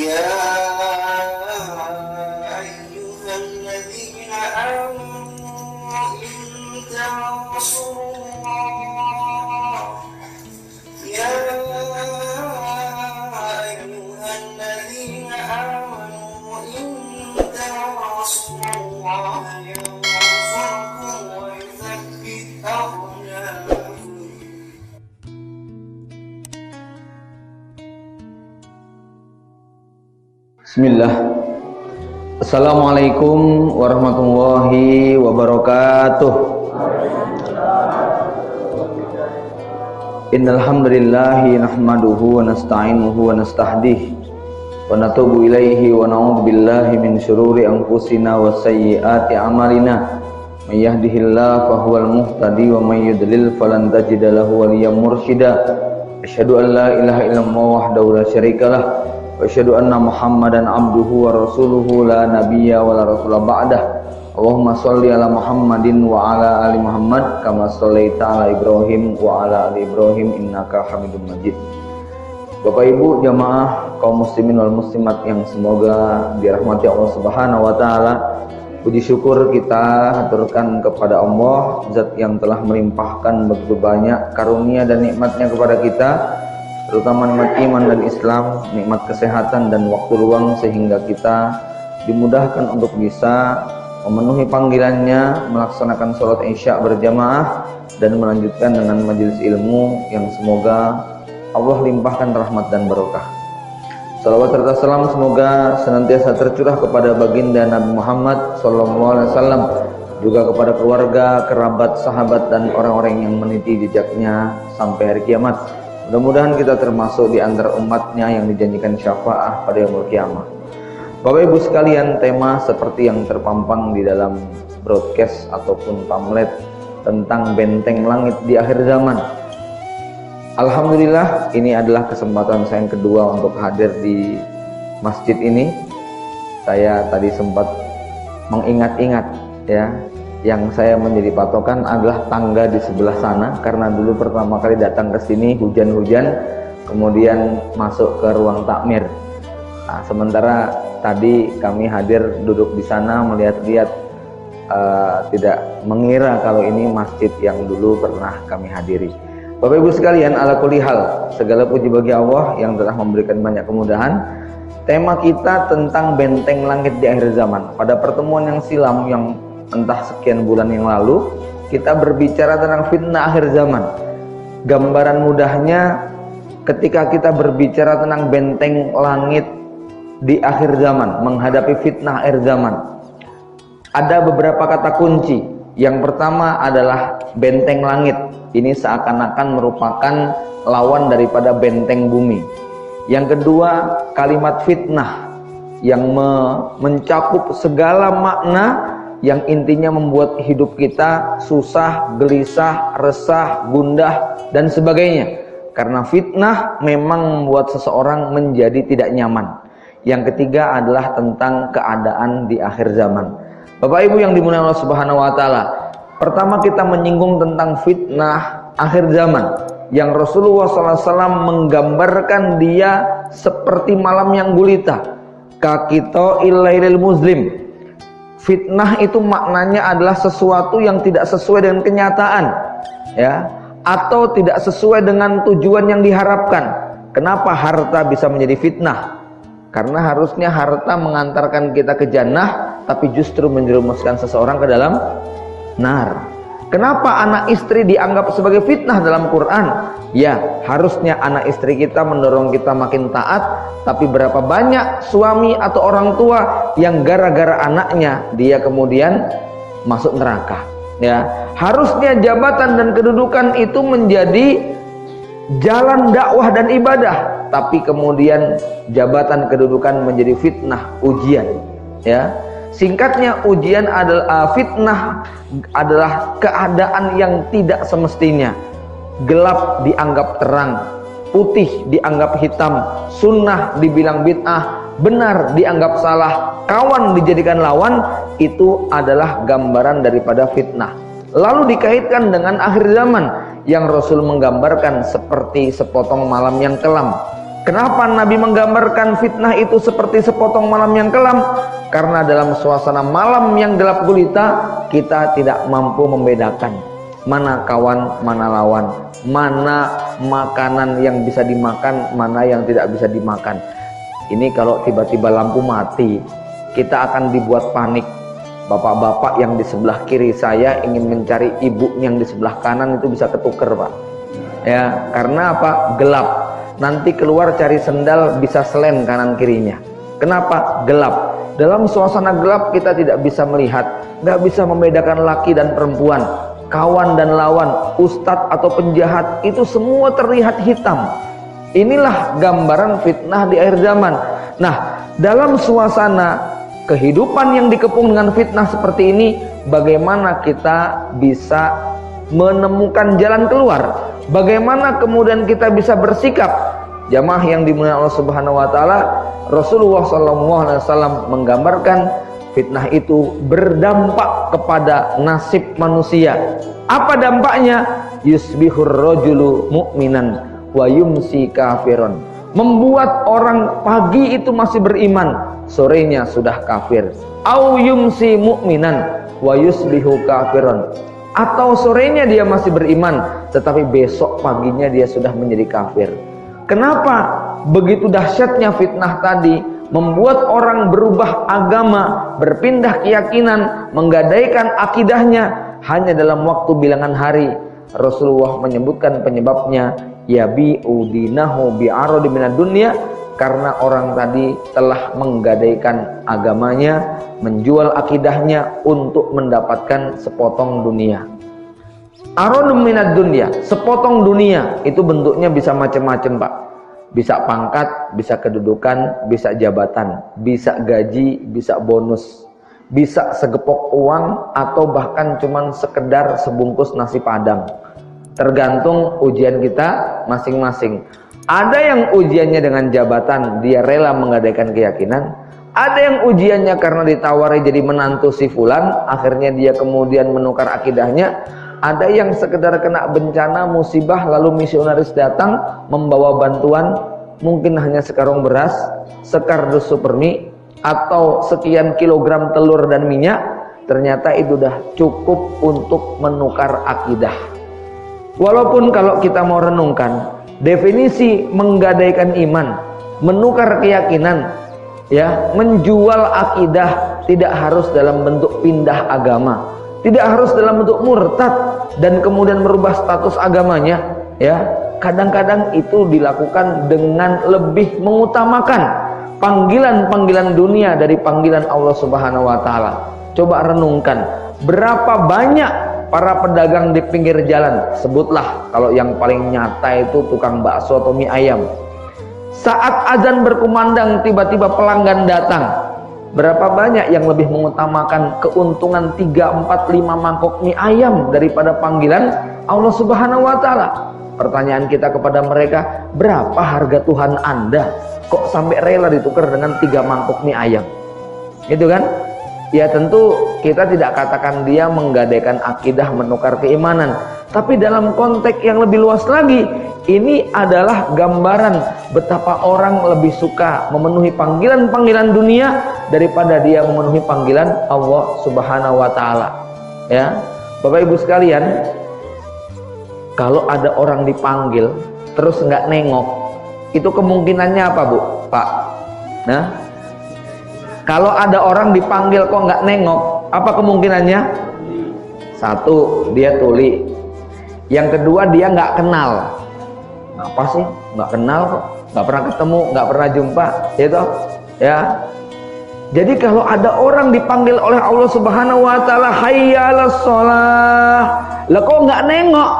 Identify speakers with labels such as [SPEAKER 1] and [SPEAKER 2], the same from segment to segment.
[SPEAKER 1] يا أيها الذين آمنوا إن تنصروا الله يا أيها الذين آمنوا إن تنصروا الله ينصركم ويثبت أقدامكم.
[SPEAKER 2] Bismillah. Assalamualaikum warahmatullahi wabarakatuh. Innal hamdalillahi nahmaduhu wa nasta'inuhu wa nastahdihi wa natubu ilaihi wa na'udzu billahi min syururi anfusina wa sayyiati a'malina. May yahdihillahu fahuwal muhtadi wa may yudlil falan tajida lahu waliyyan mursyida. Asyhadu an la ilaha illallah wahdahu la syarikalah wa asyhadu anna Muhammadan abduhu wa rasuluhu la nabiyya wa la rasula ba'dah. Allahumma sholli ala Muhammadin wa ala ali Muhammad kama shallaita ala Ibrahim wa ala ali Ibrahim innaka Hamidum Majid. Bapak Ibu jamaah kaum muslimin wal muslimat yang semoga dirahmati Allah Subhanahu wa taala. Puji syukur kita haturkan kepada Allah, Zat yang telah melimpahkan begitu banyak karunia dan nikmatnya kepada kita, terutama nikmat iman dan Islam, nikmat kesehatan dan waktu luang, sehingga kita dimudahkan untuk bisa memenuhi panggilannya, melaksanakan sholat isya berjamaah dan melanjutkan dengan majelis ilmu yang semoga Allah limpahkan rahmat dan barokah. Salawat serta salam semoga senantiasa tercurah kepada baginda Nabi Muhammad SAW, juga kepada keluarga, kerabat, sahabat dan orang-orang yang meniti jejaknya sampai hari kiamat. Mudah-mudahan kita termasuk di antara umatnya yang dijanjikan syafaat pada yaumul kiamah. Bapak Ibu sekalian, tema seperti yang terpampang di dalam broadcast ataupun pamflet tentang benteng langit di akhir zaman. Alhamdulillah, ini adalah kesempatan saya yang kedua untuk hadir di masjid ini. Saya tadi sempat mengingat-ingat ya, yang saya menjadi patokan adalah tangga di sebelah sana, karena dulu pertama kali datang ke sini hujan-hujan, kemudian masuk ke ruang takmir. Nah, sementara tadi kami hadir duduk di sana melihat-lihat, tidak mengira kalau ini masjid yang dulu pernah kami hadiri. Bapak Ibu sekalian, ala kulli hal, segala puji bagi Allah yang telah memberikan banyak kemudahan. Tema kita tentang benteng langit di akhir zaman. Pada pertemuan yang silam, yang entah sekian bulan yang lalu, kita berbicara tentang fitnah akhir zaman. Gambaran mudahnya, ketika kita berbicara tentang benteng langit di akhir zaman, menghadapi fitnah akhir zaman, ada beberapa kata kunci. Yang pertama adalah benteng langit. Ini seakan-akan merupakan lawan daripada benteng bumi. Yang kedua, kalimat fitnah yang mencakup segala makna yang intinya membuat hidup kita susah, gelisah, resah, gundah dan sebagainya. Karena fitnah memang membuat seseorang menjadi tidak nyaman. Yang ketiga adalah tentang keadaan di akhir zaman. Bapak Ibu yang dimuliakan Allah Subhanahu wa taala, pertama kita menyinggung tentang fitnah akhir zaman yang Rasulullah SAW menggambarkan dia seperti malam yang gulita, kakito ilailil muslim. Fitnah itu maknanya adalah sesuatu yang tidak sesuai dengan kenyataan, ya, atau tidak sesuai dengan tujuan yang diharapkan. Kenapa harta bisa menjadi fitnah? Karena harusnya harta mengantarkan kita ke jannah, tapi justru menjerumuskan seseorang ke dalam nar. Kenapa anak istri dianggap sebagai fitnah dalam Quran? Ya, harusnya anak istri kita mendorong kita makin taat, tapi berapa banyak suami atau orang tua yang gara-gara anaknya dia kemudian masuk neraka. Ya, harusnya jabatan dan kedudukan itu menjadi jalan dakwah dan ibadah, tapi kemudian jabatan kedudukan menjadi fitnah, ujian. Ya, singkatnya ujian adalah fitnah adalah keadaan yang tidak semestinya. Gelap dianggap terang, putih dianggap hitam, sunnah dibilang bid'ah, benar dianggap salah, kawan dijadikan lawan. Itu adalah gambaran daripada fitnah. Lalu dikaitkan dengan akhir zaman yang Rasul menggambarkan seperti sepotong malam yang kelam. Kenapa Nabi menggambarkan fitnah itu seperti sepotong malam yang kelam? Karena dalam suasana malam yang gelap gulita, kita tidak mampu membedakan mana kawan, mana lawan, mana makanan yang bisa dimakan, mana yang tidak bisa dimakan. Ini kalau tiba-tiba lampu mati, kita akan dibuat panik. Bapak-bapak yang di sebelah kiri saya ingin mencari ibu yang di sebelah kanan, itu bisa ketuker, Pak. Ya, karena apa? Gelap. Nanti keluar cari sendal, bisa selen kanan kirinya. Kenapa? Gelap. Dalam suasana gelap kita tidak bisa melihat, nggak bisa membedakan laki dan perempuan, kawan dan lawan, ustadz atau penjahat, itu semua terlihat hitam. Inilah gambaran fitnah di akhir zaman. Nah, dalam suasana kehidupan yang dikepung dengan fitnah seperti ini, bagaimana kita bisa menemukan jalan keluar? Bagaimana kemudian kita bisa bersikap? Jamaah yang dimuliakan Allah Subhanahu wa taala, Rasulullah SAW menggambarkan fitnah itu berdampak kepada nasib manusia. Apa dampaknya? Yusbihur rajulu mu'minan wa yumsi kafiron. Membuat orang pagi itu masih beriman, sorenya sudah kafir. Au yumsi mu'minan wa yusbihu kafiron. Atau sorenya dia masih beriman, tetapi besok paginya dia sudah menjadi kafir. Kenapa? Begitu dahsyatnya fitnah tadi, membuat orang berubah agama, berpindah keyakinan, menggadaikan akidahnya hanya dalam waktu bilangan hari. Rasulullah menyebutkan penyebabnya, yabi'u dinahu bi'aradi minad dunya, karena orang tadi telah menggadaikan agamanya, menjual akidahnya untuk mendapatkan sepotong dunia. Aradum minad dunya, sepotong dunia itu bentuknya bisa macam-macam, Pak. Bisa pangkat, bisa kedudukan, bisa jabatan, bisa gaji, bisa bonus, bisa segepok uang, atau bahkan cuman sekedar sebungkus nasi padang. Tergantung ujian kita masing-masing. Ada yang ujiannya dengan jabatan, dia rela menggadaikan keyakinan. Ada yang ujiannya karena ditawari jadi menantu si fulan, akhirnya dia kemudian menukar akidahnya. Ada yang sekedar kena bencana, musibah, lalu misionaris datang membawa bantuan, mungkin hanya sekarung beras, sekardus supermi, atau sekian kilogram telur dan minyak. Ternyata itu sudah cukup untuk menukar akidah. Walaupun kalau kita mau renungkan, definisi menggadaikan iman, menukar keyakinan, ya, menjual akidah tidak harus dalam bentuk pindah agama, tidak harus dalam bentuk murtad dan kemudian merubah status agamanya, ya. Kadang-kadang itu dilakukan dengan lebih mengutamakan panggilan-panggilan dunia dari panggilan Allah Subhanahu wa taala. Coba renungkan, berapa banyak para pedagang di pinggir jalan, sebutlah kalau yang paling nyata itu tukang bakso atau mie ayam. Saat azan berkumandang, tiba-tiba pelanggan datang. Berapa banyak yang lebih mengutamakan keuntungan 3, 4, 5 mangkok mie ayam daripada panggilan Allah Subhanahu wa taala? Pertanyaan kita kepada mereka, berapa harga Tuhan Anda? Kok sampai rela ditukar dengan 3 mangkok mie ayam? Gitu kan? Ya tentu kita tidak katakan dia menggadaikan akidah, menukar keimanan. Tapi dalam konteks yang lebih luas lagi, ini adalah gambaran betapa orang lebih suka memenuhi panggilan-panggilan dunia daripada dia memenuhi panggilan Allah Subhanahu wa taala. Ya, Bapak Ibu sekalian, kalau ada orang dipanggil terus nggak nengok, itu kemungkinannya apa, Bu? Pak? Nah, kalau ada orang dipanggil kok nggak nengok, apa kemungkinannya? Satu, dia tuli. Yang kedua, dia nggak kenal. Apa sih? Nggak kenal kok, nggak pernah ketemu, nggak pernah jumpa, gitu. Ya. Jadi kalau ada orang dipanggil oleh Allah Subhanahu wa taala, hayya 'alas shalah, lah kok nggak nengok?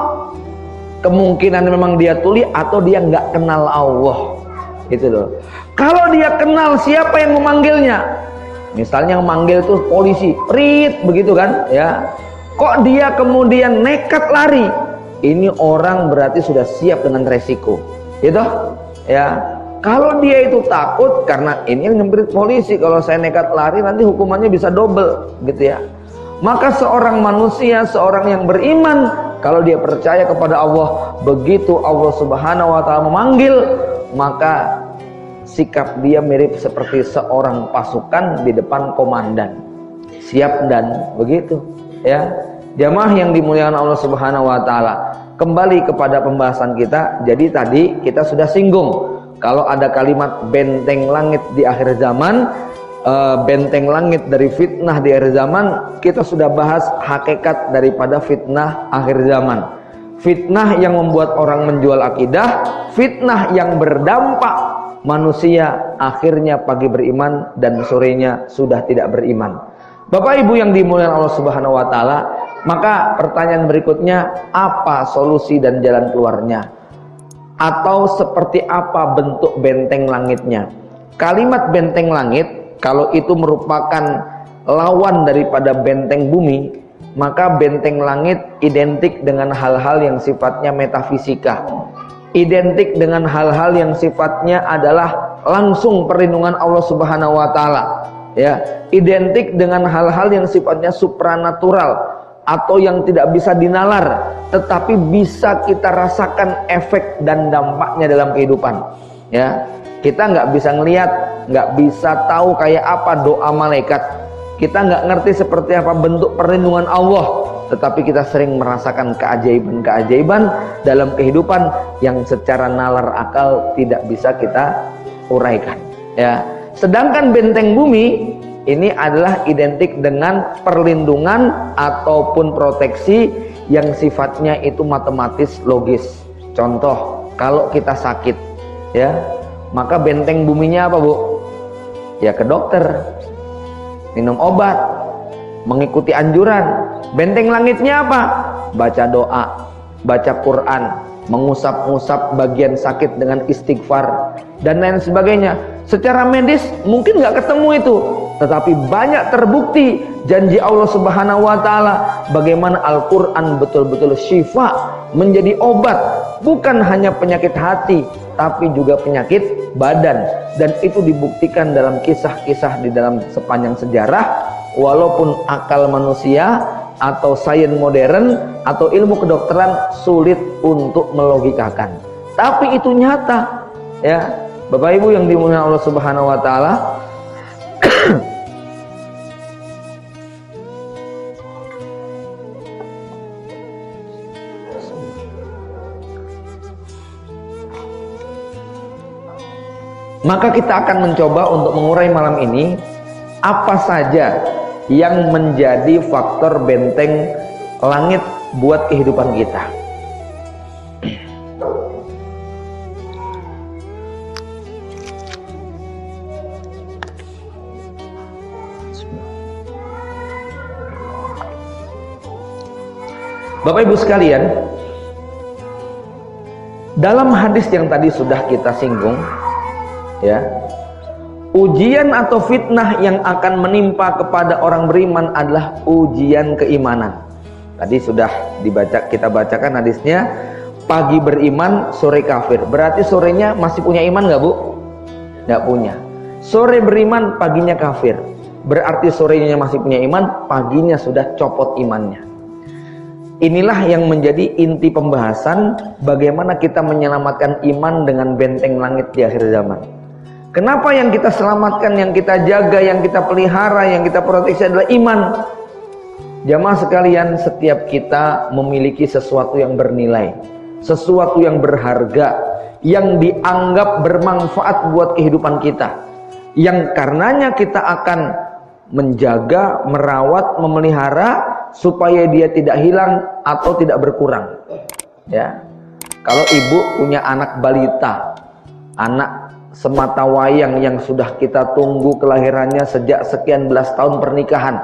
[SPEAKER 2] Kemungkinan memang dia tuli atau dia nggak kenal Allah. Gitu loh. Kalau dia kenal siapa yang memanggilnya, misalnya yang memanggil itu polisi, prit begitu kan, ya. Kok dia kemudian nekat lari? Ini orang berarti sudah siap dengan resiko, gitu, ya. Kalau dia itu takut karena ini yang nyemprit polisi, kalau saya nekat lari nanti hukumannya bisa double, gitu ya. Maka seorang manusia, seorang yang beriman, kalau dia percaya kepada Allah, begitu Allah Subhanahu wa taala memanggil, maka sikap dia mirip seperti seorang pasukan di depan komandan, siap dan begitu, ya. Jamaah yang dimuliakan Allah Subhanahu wa taala, kembali kepada pembahasan kita. Jadi tadi kita sudah singgung kalau ada kalimat benteng langit di akhir zaman, benteng langit dari fitnah di akhir zaman. Kita sudah bahas hakikat daripada fitnah akhir zaman. Fitnah yang membuat orang menjual akidah, fitnah yang berdampak manusia akhirnya pagi beriman dan sorenya sudah tidak beriman. Bapak Ibu yang dimuliakan Allah Subhanahu wa taala, maka pertanyaan berikutnya, apa solusi dan jalan keluarnya? Atau seperti apa bentuk benteng langitnya? Kalimat benteng langit, kalau itu merupakan lawan daripada benteng bumi, maka benteng langit identik dengan hal-hal yang sifatnya metafisika, identik dengan hal-hal yang sifatnya adalah langsung perlindungan Allah Subhanahu wa taala, ya, identik dengan hal-hal yang sifatnya supranatural atau yang tidak bisa dinalar, tetapi bisa kita rasakan efek dan dampaknya dalam kehidupan, ya. Kita nggak bisa ngelihat, nggak bisa tahu kayak apa doa malaikat, kita nggak ngerti seperti apa bentuk perlindungan Allah, tetapi kita sering merasakan keajaiban-keajaiban dalam kehidupan yang secara nalar akal tidak bisa kita uraikan, ya. Sedangkan benteng bumi ini adalah identik dengan perlindungan ataupun proteksi yang sifatnya itu matematis logis. Contoh, kalau kita sakit, ya, maka benteng buminya apa, Bu? Ya ke dokter, minum obat, mengikuti anjuran. Benteng langitnya apa? Baca doa, baca Quran, mengusap-ngusap bagian sakit dengan istighfar dan lain sebagainya. Secara medis mungkin nggak ketemu itu, tetapi banyak terbukti janji Allah Subhanahu wa taala bagaimana Al-Qur'an betul-betul syifa, menjadi obat bukan hanya penyakit hati tapi juga penyakit badan, dan itu dibuktikan dalam kisah-kisah di dalam sepanjang sejarah. Walaupun akal manusia atau sains modern atau ilmu kedokteran sulit untuk melogikakan, tapi itu nyata, ya. Bapak Ibu yang dimuliakan Allah Subhanahu wa taala, maka kita akan mencoba untuk mengurai malam ini apa saja yang menjadi faktor benteng langit buat kehidupan kita. Bapak Ibu sekalian, dalam hadis yang tadi sudah kita singgung, ya, ujian atau fitnah yang akan menimpa kepada orang beriman adalah ujian keimanan. Tadi sudah kita bacakan hadisnya, pagi beriman, sore kafir. Berarti sorenya masih punya iman nggak, Bu? Nggak punya. Sore beriman, paginya kafir. Berarti sorenya masih punya iman, paginya sudah copot imannya. Inilah yang menjadi inti pembahasan bagaimana kita menyelamatkan iman dengan benteng langit di akhir zaman. Kenapa yang kita selamatkan, yang kita jaga, yang kita pelihara, yang kita proteksi adalah iman? Jamaah sekalian, setiap kita memiliki sesuatu yang bernilai, sesuatu yang berharga, yang dianggap bermanfaat buat kehidupan kita, yang karenanya kita akan menjaga, merawat, memelihara supaya dia tidak hilang atau tidak berkurang, ya. Kalau ibu punya anak balita, anak sematawayang yang sudah kita tunggu kelahirannya sejak sekian belas tahun pernikahan,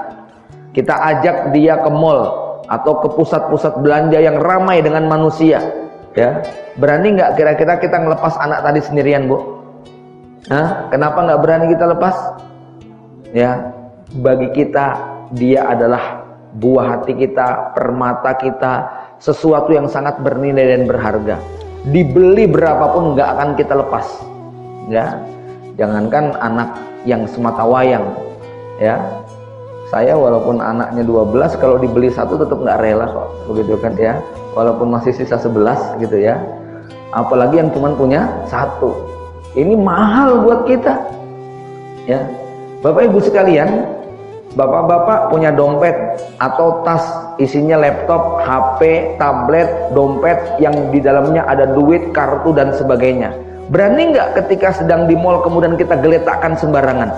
[SPEAKER 2] kita ajak dia ke mall atau ke pusat-pusat belanja yang ramai dengan manusia, ya, berani nggak kira-kira kita ngelepas anak tadi sendirian, Bu? Hah? Kenapa nggak berani kita lepas? Ya, bagi kita dia adalah buah hati kita, permata kita, sesuatu yang sangat bernilai dan berharga. Dibeli berapapun nggak akan kita lepas, ya. Jangankan anak yang sematawayang, ya. Saya walaupun anaknya 12, kalau dibeli satu tetap nggak rela kok, begitu kan, ya. Walaupun masih sisa 11 gitu, ya. Apalagi yang cuma punya satu, Ini mahal buat kita. Ya, Bapak Ibu sekalian, bapak-bapak punya dompet atau tas isinya laptop, HP, tablet, dompet yang di dalamnya ada duit, kartu dan sebagainya. Berani nggak ketika sedang di mall kemudian kita geletakkan sembarangan?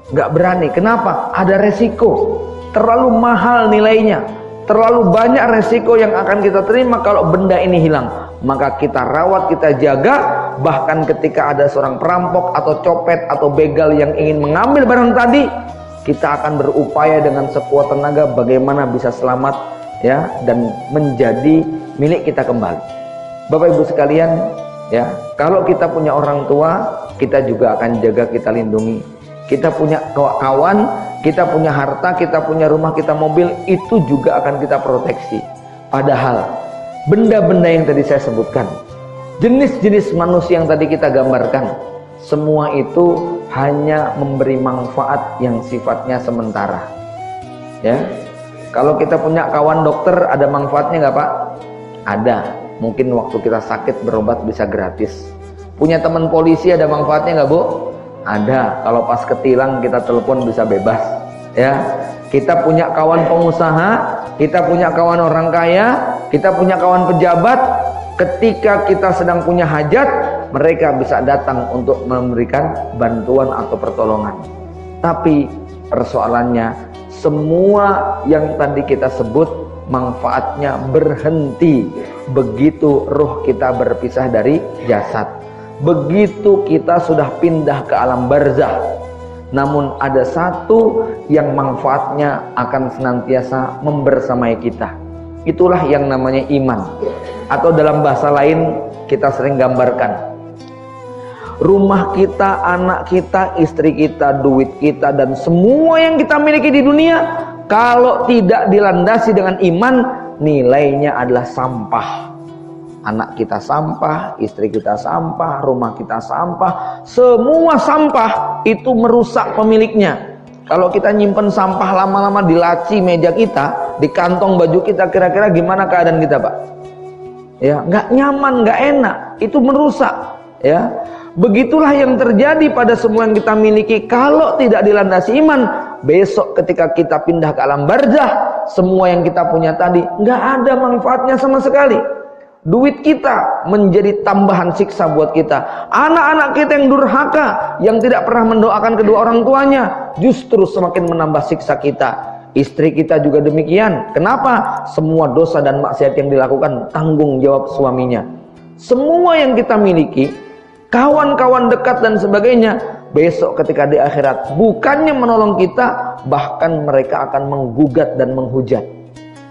[SPEAKER 2] Nggak berani. Kenapa? Ada resiko. Terlalu mahal nilainya. Terlalu banyak resiko yang akan kita terima kalau benda ini hilang. Maka kita rawat, kita jaga. Bahkan ketika ada seorang perampok atau copet atau begal yang ingin mengambil barang tadi, kita akan berupaya dengan sekuat tenaga bagaimana bisa selamat, ya, dan menjadi milik kita kembali. Bapak Ibu sekalian, ya, kalau kita punya orang tua, kita juga akan jaga, kita lindungi. Kita punya kawan, kita punya harta, kita punya rumah, kita mobil, itu juga akan kita proteksi. Padahal benda-benda yang tadi saya sebutkan, jenis-jenis manusia yang tadi kita gambarkan, semua itu hanya memberi manfaat yang sifatnya sementara. Ya, kalau kita punya kawan dokter, ada manfaatnya nggak Pak? Ada. Mungkin waktu kita sakit berobat bisa gratis. Punya teman polisi ada manfaatnya nggak Bu? Ada. Kalau pas ketilang kita telepon bisa bebas. Ya, kita punya kawan pengusaha, kita punya kawan orang kaya, kita punya kawan pejabat. Ketika kita sedang punya hajat, mereka bisa datang untuk memberikan bantuan atau pertolongan. Tapi persoalannya, semua yang tadi kita sebut manfaatnya berhenti begitu roh kita berpisah dari jasad. Begitu kita sudah pindah ke alam barzah. Namun ada satu yang manfaatnya akan senantiasa membersamai kita. Itulah yang namanya iman. Atau dalam bahasa lain kita sering gambarkan, rumah kita, anak kita, istri kita, duit kita, dan semua yang kita miliki di dunia, kalau tidak dilandasi dengan iman, nilainya adalah sampah. Anak kita sampah, istri kita sampah, rumah kita sampah, semua sampah itu merusak pemiliknya. Kalau kita nyimpen sampah lama-lama di laci meja kita, di kantong baju kita, kira-kira gimana keadaan kita Pak? Ya, nggak nyaman, nggak enak, itu merusak. Ya, begitulah yang terjadi pada semua yang kita miliki. Kalau tidak dilandasi iman, besok ketika kita pindah ke alam barzah, semua yang kita punya tadi nggak ada manfaatnya sama sekali. Duit kita menjadi tambahan siksa buat kita. Anak-anak kita yang durhaka, yang tidak pernah mendoakan kedua orang tuanya, justru semakin menambah siksa kita. Istri kita juga demikian. Kenapa? Semua dosa dan maksiat yang dilakukan tanggung jawab suaminya. Semua yang kita miliki, kawan-kawan dekat dan sebagainya, besok ketika di akhirat bukannya menolong kita, bahkan mereka akan menggugat dan menghujat.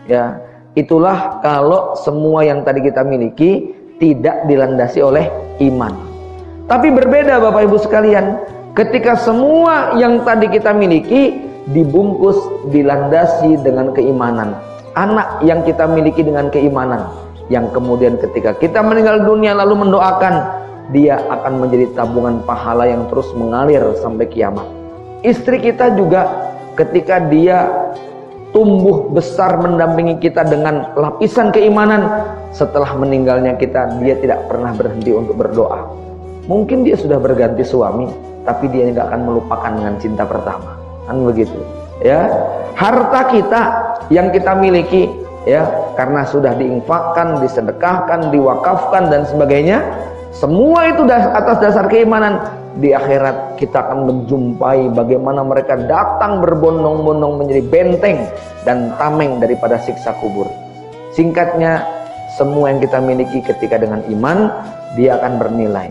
[SPEAKER 2] Ya, itulah kalau semua yang tadi kita miliki tidak dilandasi oleh iman. Tapi berbeda Bapak Ibu sekalian, ketika semua yang tadi kita miliki dibungkus, dilandasi dengan keimanan. Anak yang kita miliki dengan keimanan, yang kemudian ketika kita meninggal dunia lalu mendoakan, dia akan menjadi tabungan pahala yang terus mengalir sampai kiamat. Istri kita juga ketika dia tumbuh besar mendampingi kita dengan lapisan keimanan, setelah meninggalnya kita, dia tidak pernah berhenti untuk berdoa. Mungkin dia sudah berganti suami, tapi dia nggak akan melupakan dengan cinta pertama. Kan begitu, ya. Harta kita yang kita miliki, ya, karena sudah diinfakkan, disedekahkan, diwakafkan dan sebagainya, semua itu atas dasar keimanan. Di akhirat kita akan menjumpai bagaimana mereka datang berbondong-bondong menjadi benteng dan tameng daripada siksa kubur. Singkatnya, semua yang kita miliki ketika dengan iman, dia akan bernilai.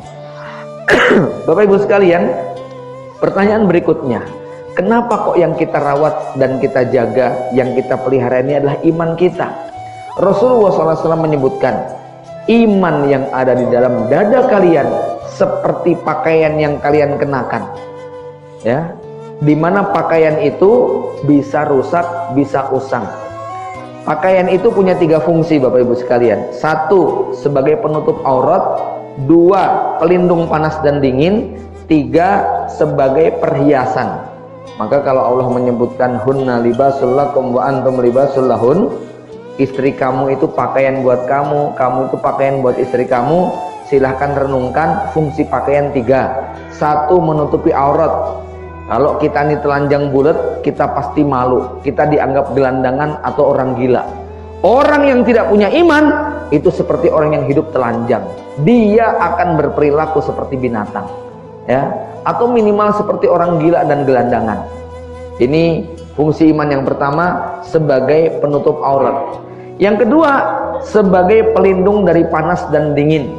[SPEAKER 2] Bapak Ibu sekalian, pertanyaan berikutnya, kenapa kok yang kita rawat dan kita jaga, yang kita pelihara ini adalah iman kita? Rasulullah SAW menyebutkan, iman yang ada di dalam dada kalian seperti pakaian yang kalian kenakan. Ya, dimana pakaian itu bisa rusak, bisa usang. Pakaian itu punya 3 fungsi Bapak Ibu sekalian. 1, sebagai penutup aurat. 2, pelindung panas dan dingin. 3, sebagai perhiasan. Maka kalau Allah menyebutkan hunna libasul lakum wa antum libasul lahun, istri kamu itu pakaian buat kamu, kamu itu pakaian buat istri kamu, silahkan renungkan fungsi pakaian 3. 1, menutupi aurat. Kalau kita ini telanjang bulat, kita pasti malu, kita dianggap gelandangan atau orang gila. Orang yang tidak punya iman itu seperti orang yang hidup telanjang, dia akan berperilaku seperti binatang, ya, atau minimal seperti orang gila dan gelandangan. Ini fungsi iman yang pertama, sebagai penutup aurat. Yang kedua, sebagai pelindung dari panas dan dingin.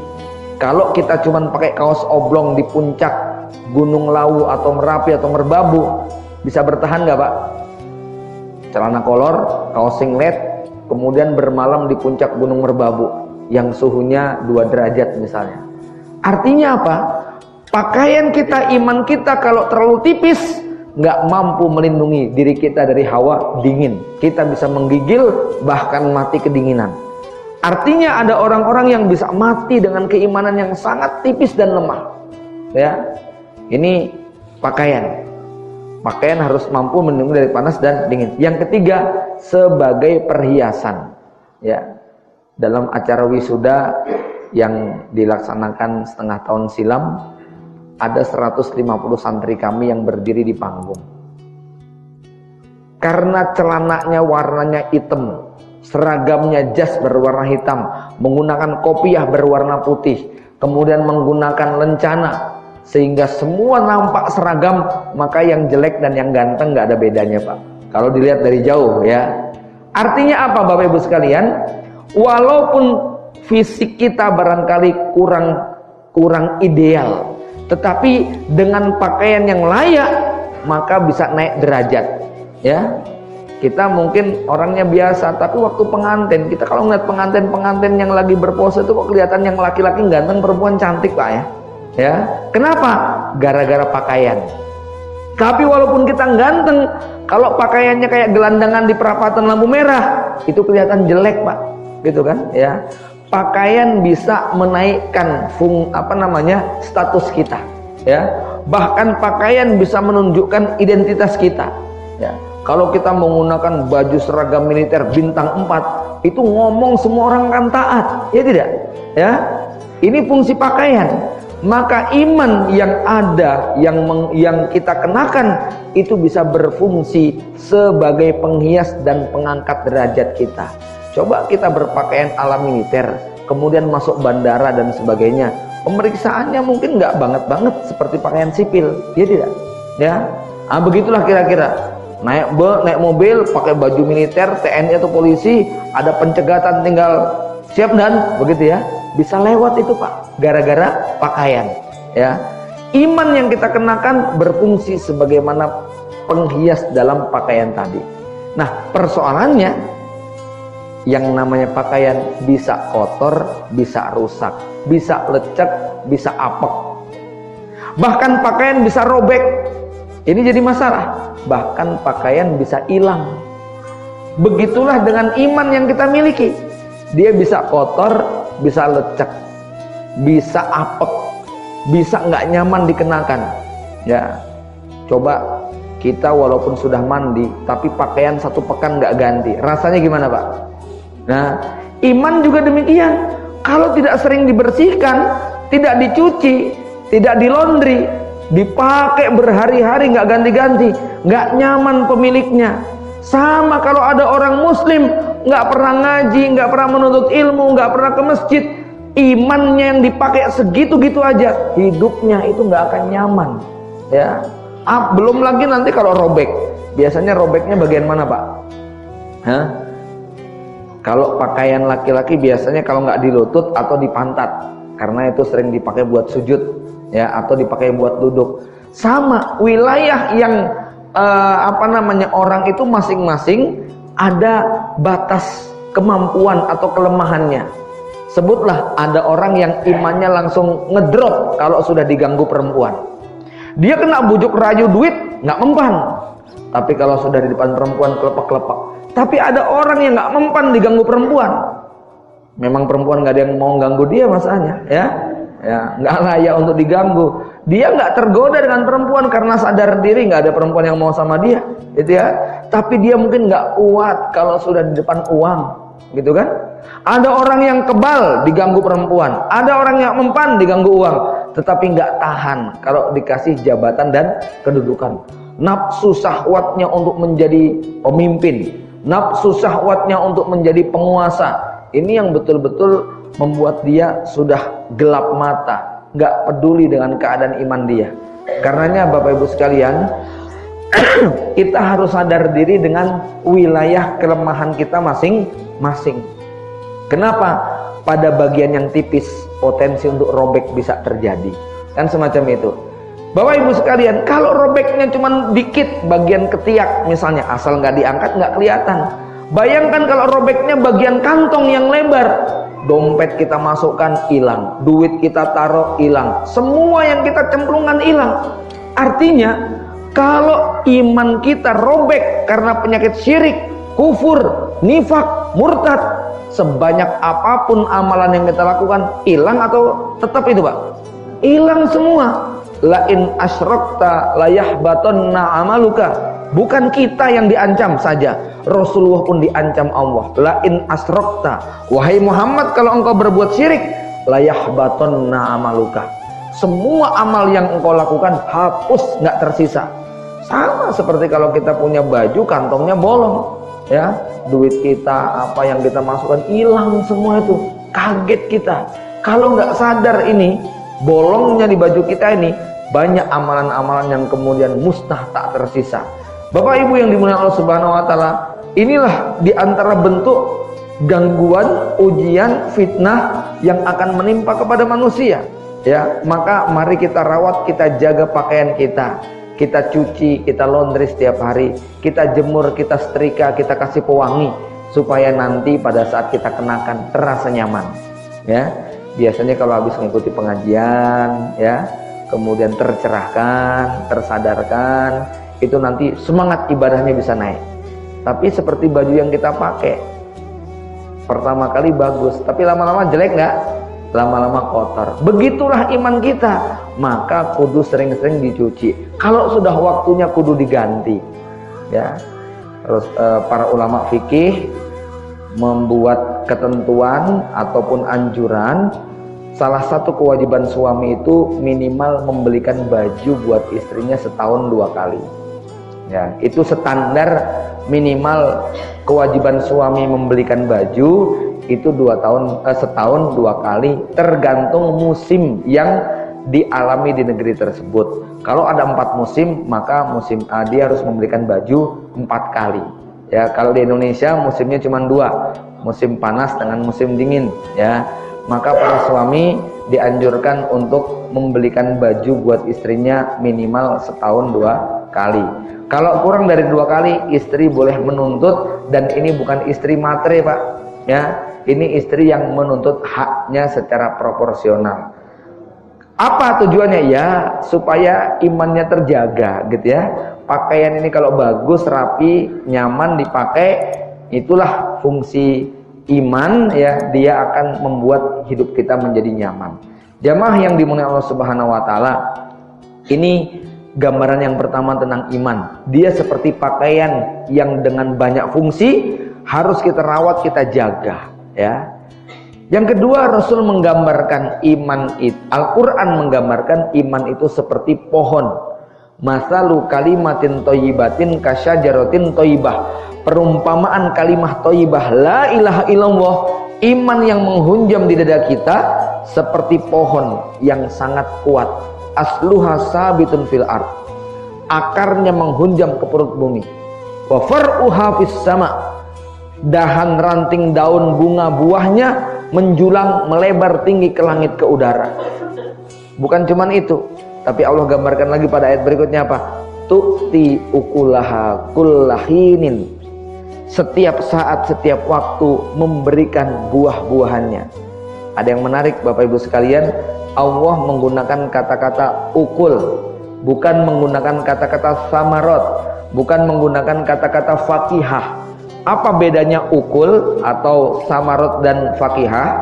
[SPEAKER 2] Kalau kita cuma pakai kaos oblong di puncak Gunung Lawu atau Merapi atau Merbabu, bisa bertahan nggak Pak? Celana kolor, kaos singlet, kemudian bermalam di puncak Gunung Merbabu yang suhunya 2 derajat misalnya. Artinya apa? Pakaian kita, iman kita kalau terlalu tipis nggak mampu melindungi diri kita dari hawa dingin. Kita bisa menggigil, bahkan mati kedinginan. Artinya ada orang-orang yang bisa mati dengan keimanan yang sangat tipis dan lemah, ya. Ini pakaian. Pakaian harus mampu melindungi dari panas dan dingin. Yang ketiga, sebagai perhiasan, ya. Dalam acara wisuda yang dilaksanakan setengah tahun silam, ada 150 santri kami yang berdiri di panggung. Karena celananya warnanya hitam, seragamnya jas berwarna hitam, menggunakan kopiah berwarna putih, kemudian menggunakan lencana, sehingga semua nampak seragam, maka yang jelek dan yang ganteng nggak ada bedanya Pak, kalau dilihat dari jauh, ya. Artinya apa Bapak Ibu sekalian? Walaupun fisik kita barangkali kurang ideal, tetapi dengan pakaian yang layak maka bisa naik derajat, ya. Kita mungkin orangnya biasa, tapi waktu pengantin, kita kalau ngeliat pengantin yang lagi berpose itu kok kelihatan yang laki-laki ganteng, perempuan cantik Pak, ya. Ya, kenapa? Gara-gara pakaian. Tapi walaupun kita ganteng, kalau pakaiannya kayak gelandangan di perapatan lampu merah, itu kelihatan jelek Pak, gitu kan? Ya. Pakaian bisa menaikkan status kita, ya. Bahkan pakaian bisa menunjukkan identitas kita, ya. Kalau kita menggunakan baju seragam militer bintang 4, itu ngomong semua orang akan taat, ya tidak? Ya. Ini fungsi pakaian. Maka iman yang ada, yang kita kenakan, itu bisa berfungsi sebagai penghias dan pengangkat derajat kita. Coba kita berpakaian ala militer, kemudian masuk bandara dan sebagainya, pemeriksaannya mungkin nggak banget seperti pakaian sipil, ya tidak? Ya, begitulah kira-kira. Naik mobil pakai baju militer, TNI atau polisi, ada pencegatan, tinggal siap dan begitu, ya. Bisa lewat itu Pak, gara-gara pakaian, ya. Iman yang kita kenakan berfungsi sebagaimana penghias dalam pakaian tadi. Nah, persoalannya, yang namanya pakaian bisa kotor, bisa rusak, bisa lecek, bisa apek. Bahkan pakaian bisa robek. Ini jadi masalah. Bahkan pakaian bisa hilang. Begitulah dengan iman yang kita miliki. Dia bisa kotor, bisa lecek, bisa apek, bisa nggak nyaman dikenakan. Ya, coba kita walaupun sudah mandi, tapi pakaian 1 pekan nggak ganti, rasanya gimana Pak? Nah, iman juga demikian. Kalau tidak sering dibersihkan, tidak dicuci, tidak dilondri, dipakai berhari-hari nggak ganti-ganti, nggak nyaman pemiliknya. Sama kalau ada orang muslim nggak pernah ngaji, nggak pernah menuntut ilmu, nggak pernah ke masjid, imannya yang dipakai segitu-gitu aja, hidupnya itu nggak akan nyaman, ya. Belum lagi nanti kalau robek, biasanya robeknya bagian mana Pak? Hah? Kalau pakaian laki-laki biasanya kalau nggak di lutut atau di pantat, karena itu sering dipakai buat sujud, ya, atau dipakai buat duduk. Sama wilayah yang orang itu masing-masing ada batas kemampuan atau kelemahannya. Sebutlah ada orang yang imannya langsung ngedrop kalau sudah diganggu perempuan. Dia kena bujuk rayu duit nggak mempan, tapi kalau sudah di depan perempuan kelepek-kelepek. Tapi ada orang yang nggak mempan diganggu perempuan. Memang perempuan nggak ada yang mau ganggu dia masalahnya, ya. Ya, nggak layak untuk diganggu. Dia nggak tergoda dengan perempuan karena sadar diri nggak ada perempuan yang mau sama dia, gitu ya. Tapi dia mungkin nggak kuat kalau sudah di depan uang, gitu kan? Ada orang yang kebal diganggu perempuan, ada orang yang mempan diganggu uang, tetapi nggak tahan kalau dikasih jabatan dan kedudukan. Nafsu syahwatnya untuk menjadi pemimpin, nafsu syahwatnya untuk menjadi penguasa, ini yang betul-betul membuat dia sudah gelap mata, nggak peduli dengan keadaan iman dia. Karenanya Bapak Ibu sekalian, kita harus sadar diri dengan wilayah kelemahan kita masing-masing. Kenapa? Pada bagian yang tipis potensi untuk robek bisa terjadi, kan semacam itu. Bapak Ibu sekalian, kalau robeknya cuma dikit, bagian ketiak misalnya, asal nggak diangkat nggak kelihatan. Bayangkan kalau robeknya bagian kantong yang lebar, dompet kita masukkan hilang, duit kita taruh hilang, semua yang kita cemplungkan hilang. Artinya kalau iman kita robek karena penyakit syirik, kufur, nifak, murtad, sebanyak apapun amalan yang kita lakukan, hilang atau tetap itu Pak? Hilang semua. Lain asyrakta layahbatanna amaluka. Bukan kita yang diancam saja, Rasulullah pun diancam Allah. Lain asyrakta, wahai Muhammad, kalau engkau berbuat syirik, layahbatanna amaluka. Semua amal yang engkau lakukan hapus, nggak tersisa. Sama seperti kalau kita punya baju kantongnya bolong, ya, duit kita apa yang kita masukkan hilang semua itu, kaget kita. Kalau nggak sadar ini bolongnya di baju kita ini, banyak amalan-amalan yang kemudian musnah tak tersisa. Bapak Ibu yang dimuliakan Allah Subhanahu wa taala, inilah di antara bentuk gangguan, ujian, fitnah yang akan menimpa kepada manusia. Ya, maka mari kita rawat, kita jaga pakaian kita. Kita cuci, kita laundry setiap hari, kita jemur, kita setrika, kita kasih pewangi supaya nanti pada saat kita kenakan terasa nyaman. Ya, biasanya kalau habis mengikuti pengajian, ya, kemudian tercerahkan, tersadarkan, itu nanti semangat ibadahnya bisa naik. Tapi seperti baju yang kita pakai, pertama kali bagus, tapi lama-lama jelek nggak? Lama-lama kotor. Begitulah iman kita, maka kudu sering-sering dicuci. Kalau sudah waktunya kudu diganti. Ya, terus para ulama fikih membuat ketentuan ataupun anjuran, salah satu kewajiban suami itu minimal membelikan baju buat istrinya setahun 2 kali. Ya, itu standar minimal kewajiban suami membelikan baju itu setahun 2 kali, tergantung musim yang dialami di negeri tersebut. Kalau ada 4 musim, maka musim dia harus membelikan baju 4 kali. Ya, kalau di Indonesia musimnya cuma 2, musim panas dengan musim dingin. Ya, maka para suami dianjurkan untuk membelikan baju buat istrinya minimal setahun 2 kali. Kalau kurang dari 2 kali, istri boleh menuntut, dan ini bukan istri matre Pak. Ya, ini istri yang menuntut haknya secara proporsional. Apa tujuannya? Ya, supaya imannya terjaga gitu ya. Pakaian ini kalau bagus, rapi, nyaman dipakai, itulah fungsi iman ya, dia akan membuat hidup kita menjadi nyaman. Jamaah yang dimuliakan Allah Subhanahu wa taala, ini gambaran yang pertama tentang iman. Dia seperti pakaian yang dengan banyak fungsi, harus kita rawat, kita jaga ya. Yang kedua, Rasul menggambarkan iman itu, Al-Quran menggambarkan iman itu seperti pohon. Masalu kalimatin thayyibin kasyajaratin thayyibah. Perumpamaan kalimah thayyibah la ilaha illallah, iman yang menghunjam di dada kita seperti pohon yang sangat kuat. Asluha sabitun fil ard, akarnya menghunjam ke perut bumi. Wa far'uha fis sama, dahan ranting daun bunga buahnya menjulang melebar tinggi ke langit ke udara. Bukan cuman itu, tapi Allah gambarkan lagi pada ayat berikutnya apa? Tu'ti ukulaha kullahinin, setiap saat, setiap waktu memberikan buah-buahannya. Ada yang menarik Bapak Ibu sekalian, Allah menggunakan kata-kata ukul, bukan menggunakan kata-kata samarot, bukan menggunakan kata-kata fakihah. Apa bedanya ukul atau samarot dan fakihah?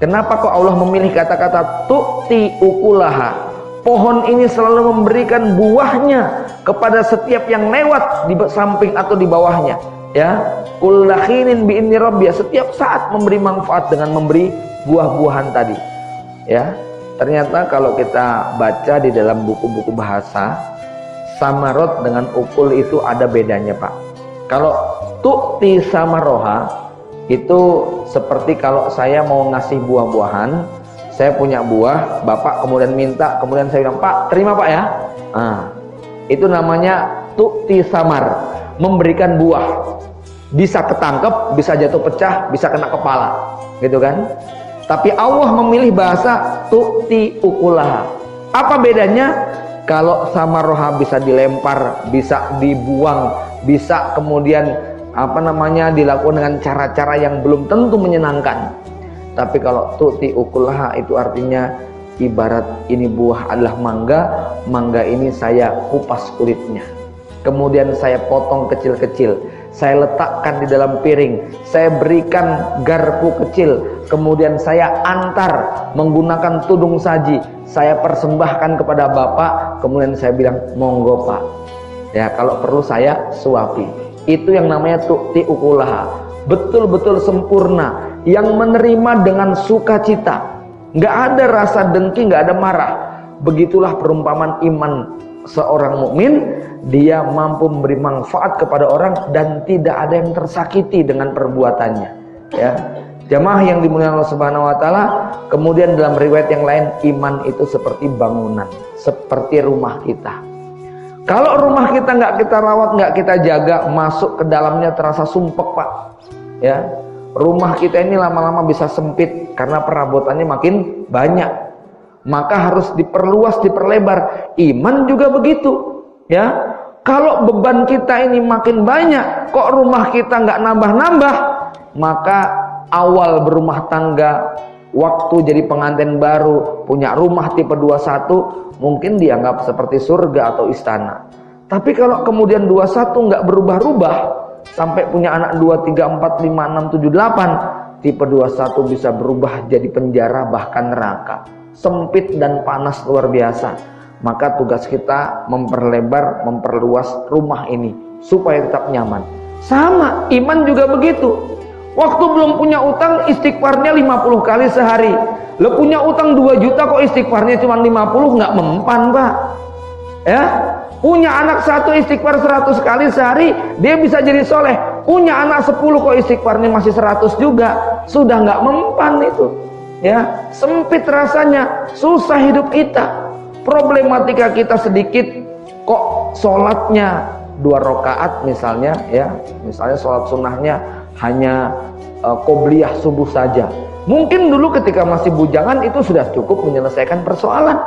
[SPEAKER 2] Kenapa kok Allah memilih kata-kata tu'ti ukulaha? Pohon ini selalu memberikan buahnya kepada setiap yang lewat di samping atau di bawahnya. Ya, kullakhinin bi'inni rabbi, setiap saat memberi manfaat dengan memberi buah-buahan tadi. Ya, ternyata kalau kita baca di dalam buku-buku bahasa, samarot dengan ukul itu ada bedanya, Pak. Kalau tu'ti samaroha itu seperti kalau saya mau ngasih buah-buahan, saya punya buah, Bapak kemudian minta, kemudian saya bilang, Pak, terima Pak ya. Nah, itu namanya tu'ti samar, memberikan buah. Bisa ketangkep, bisa jatuh pecah, bisa kena kepala, gitu kan. Tapi Allah memilih bahasa tu'ti ukulaha. Apa bedanya? Kalau samaroha bisa dilempar, bisa dibuang, bisa kemudian dilakukan dengan cara-cara yang belum tentu menyenangkan. Tapi kalau tu'ti ukulaha itu artinya ibarat ini buah adalah mangga, mangga ini saya kupas kulitnya, kemudian saya potong kecil-kecil, saya letakkan di dalam piring, saya berikan garpu kecil, kemudian saya antar menggunakan tudung saji, saya persembahkan kepada Bapak, kemudian saya bilang monggo Pak ya, kalau perlu saya suapi. Itu yang namanya tu'ti ukulaha, betul-betul sempurna, yang menerima dengan sukacita, nggak ada rasa dengki, nggak ada marah. Begitulah perumpamaan iman seorang mukmin, dia mampu memberi manfaat kepada orang dan tidak ada yang tersakiti dengan perbuatannya. Ya, jamaah yang dimuliakan Allah Subhanahu Wa Taala. Kemudian dalam riwayat yang lain, iman itu seperti bangunan, seperti rumah kita. Kalau rumah kita nggak kita rawat, nggak kita jaga, masuk ke dalamnya terasa sumpek, Pak. Ya, rumah kita ini lama-lama bisa sempit karena perabotannya makin banyak. Maka harus diperluas, diperlebar. Iman juga begitu. Ya, kalau beban kita ini makin banyak, kok rumah kita nggak nambah-nambah, maka awal berumah tangga, waktu jadi pengantin baru, punya rumah tipe 21, mungkin dianggap seperti surga atau istana. Tapi kalau kemudian 21 nggak berubah-ubah, sampai punya anak 2, 3, 4, 5, 6, 7, 8, tipe 21 bisa berubah jadi penjara bahkan neraka. Sempit dan panas luar biasa. Maka tugas kita memperlebar, memperluas rumah ini supaya tetap nyaman. Sama, iman juga begitu. Waktu belum punya utang, istighfarnya 50 kali sehari. Lo punya utang 2 juta kok istighfarnya cuma 50, nggak mempan, Pak. Ya, punya anak 1 istighfar 100 kali sehari, dia bisa jadi soleh. Punya anak 10 kok istighfarnya masih 100 juga, sudah nggak mempan itu. Ya, sempit rasanya, susah hidup kita. Problematika kita sedikit, kok sholatnya 2 rakaat misalnya, ya, misalnya sholat sunnahnya hanya qobliyah subuh saja. Mungkin dulu ketika masih bujangan itu sudah cukup menyelesaikan persoalan.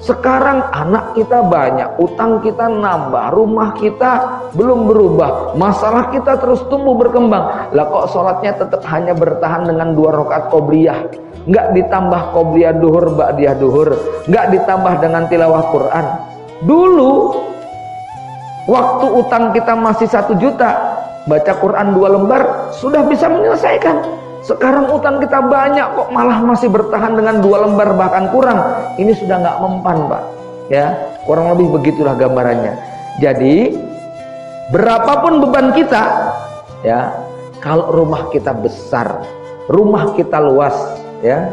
[SPEAKER 2] Sekarang anak kita banyak, utang kita nambah, rumah kita belum berubah, masalah kita terus tumbuh berkembang. Lah kok sholatnya tetap hanya bertahan dengan 2 rakaat qobliyah, nggak ditambah qobliyah duhur, ba'diyah duhur, nggak ditambah dengan tilawah Quran. Dulu waktu utang kita masih 1 juta, baca Quran 2 lembar sudah bisa menyelesaikan. Sekarang utang kita banyak kok malah masih bertahan dengan 2 lembar bahkan kurang. Ini sudah nggak mempan, Pak. Ya, kurang lebih begitulah gambarannya. Jadi berapapun beban kita, ya, kalau rumah kita besar, rumah kita luas, ya,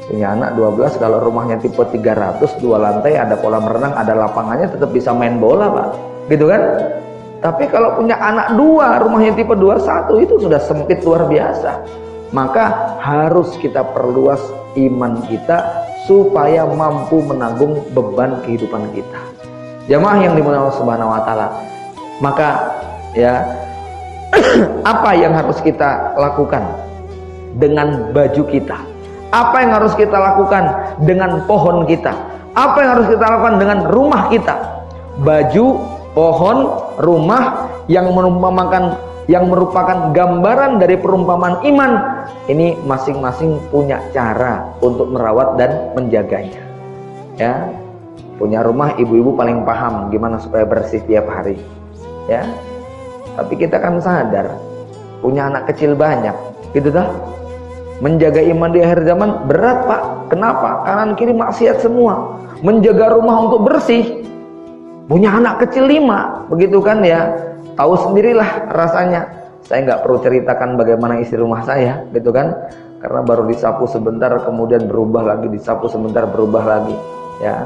[SPEAKER 2] punya anak 12, kalau rumahnya tipe 300, 2 lantai, ada kolam renang, ada lapangannya, tetap bisa main bola, Pak. Gitu kan? Tapi kalau punya anak 2, rumahnya tipe 21, itu sudah sempit luar biasa. Maka harus kita perluas iman kita supaya mampu menanggung beban kehidupan kita. Jamaah yang dimuliakan Allah Subhanahu Wa Taala. Maka ya, apa yang harus kita lakukan dengan baju kita? Apa yang harus kita lakukan dengan pohon kita? Apa yang harus kita lakukan dengan rumah kita? Baju, pohon, rumah yang merupakan gambaran dari perumpamaan iman. Ini masing-masing punya cara untuk merawat dan menjaganya. Ya, punya rumah ibu-ibu paling paham gimana supaya bersih tiap hari. Ya, tapi kita kan sadar punya anak kecil banyak, gitu dah. Menjaga iman di akhir zaman berat, Pak. Kenapa? Kanan kiri maksiat semua. Menjaga rumah untuk bersih, punya anak kecil 5, begitu kan ya. Tahu sendirilah rasanya. Saya nggak perlu ceritakan bagaimana isi rumah saya, gitu kan? Karena baru disapu sebentar, kemudian berubah lagi, disapu sebentar, berubah lagi, ya.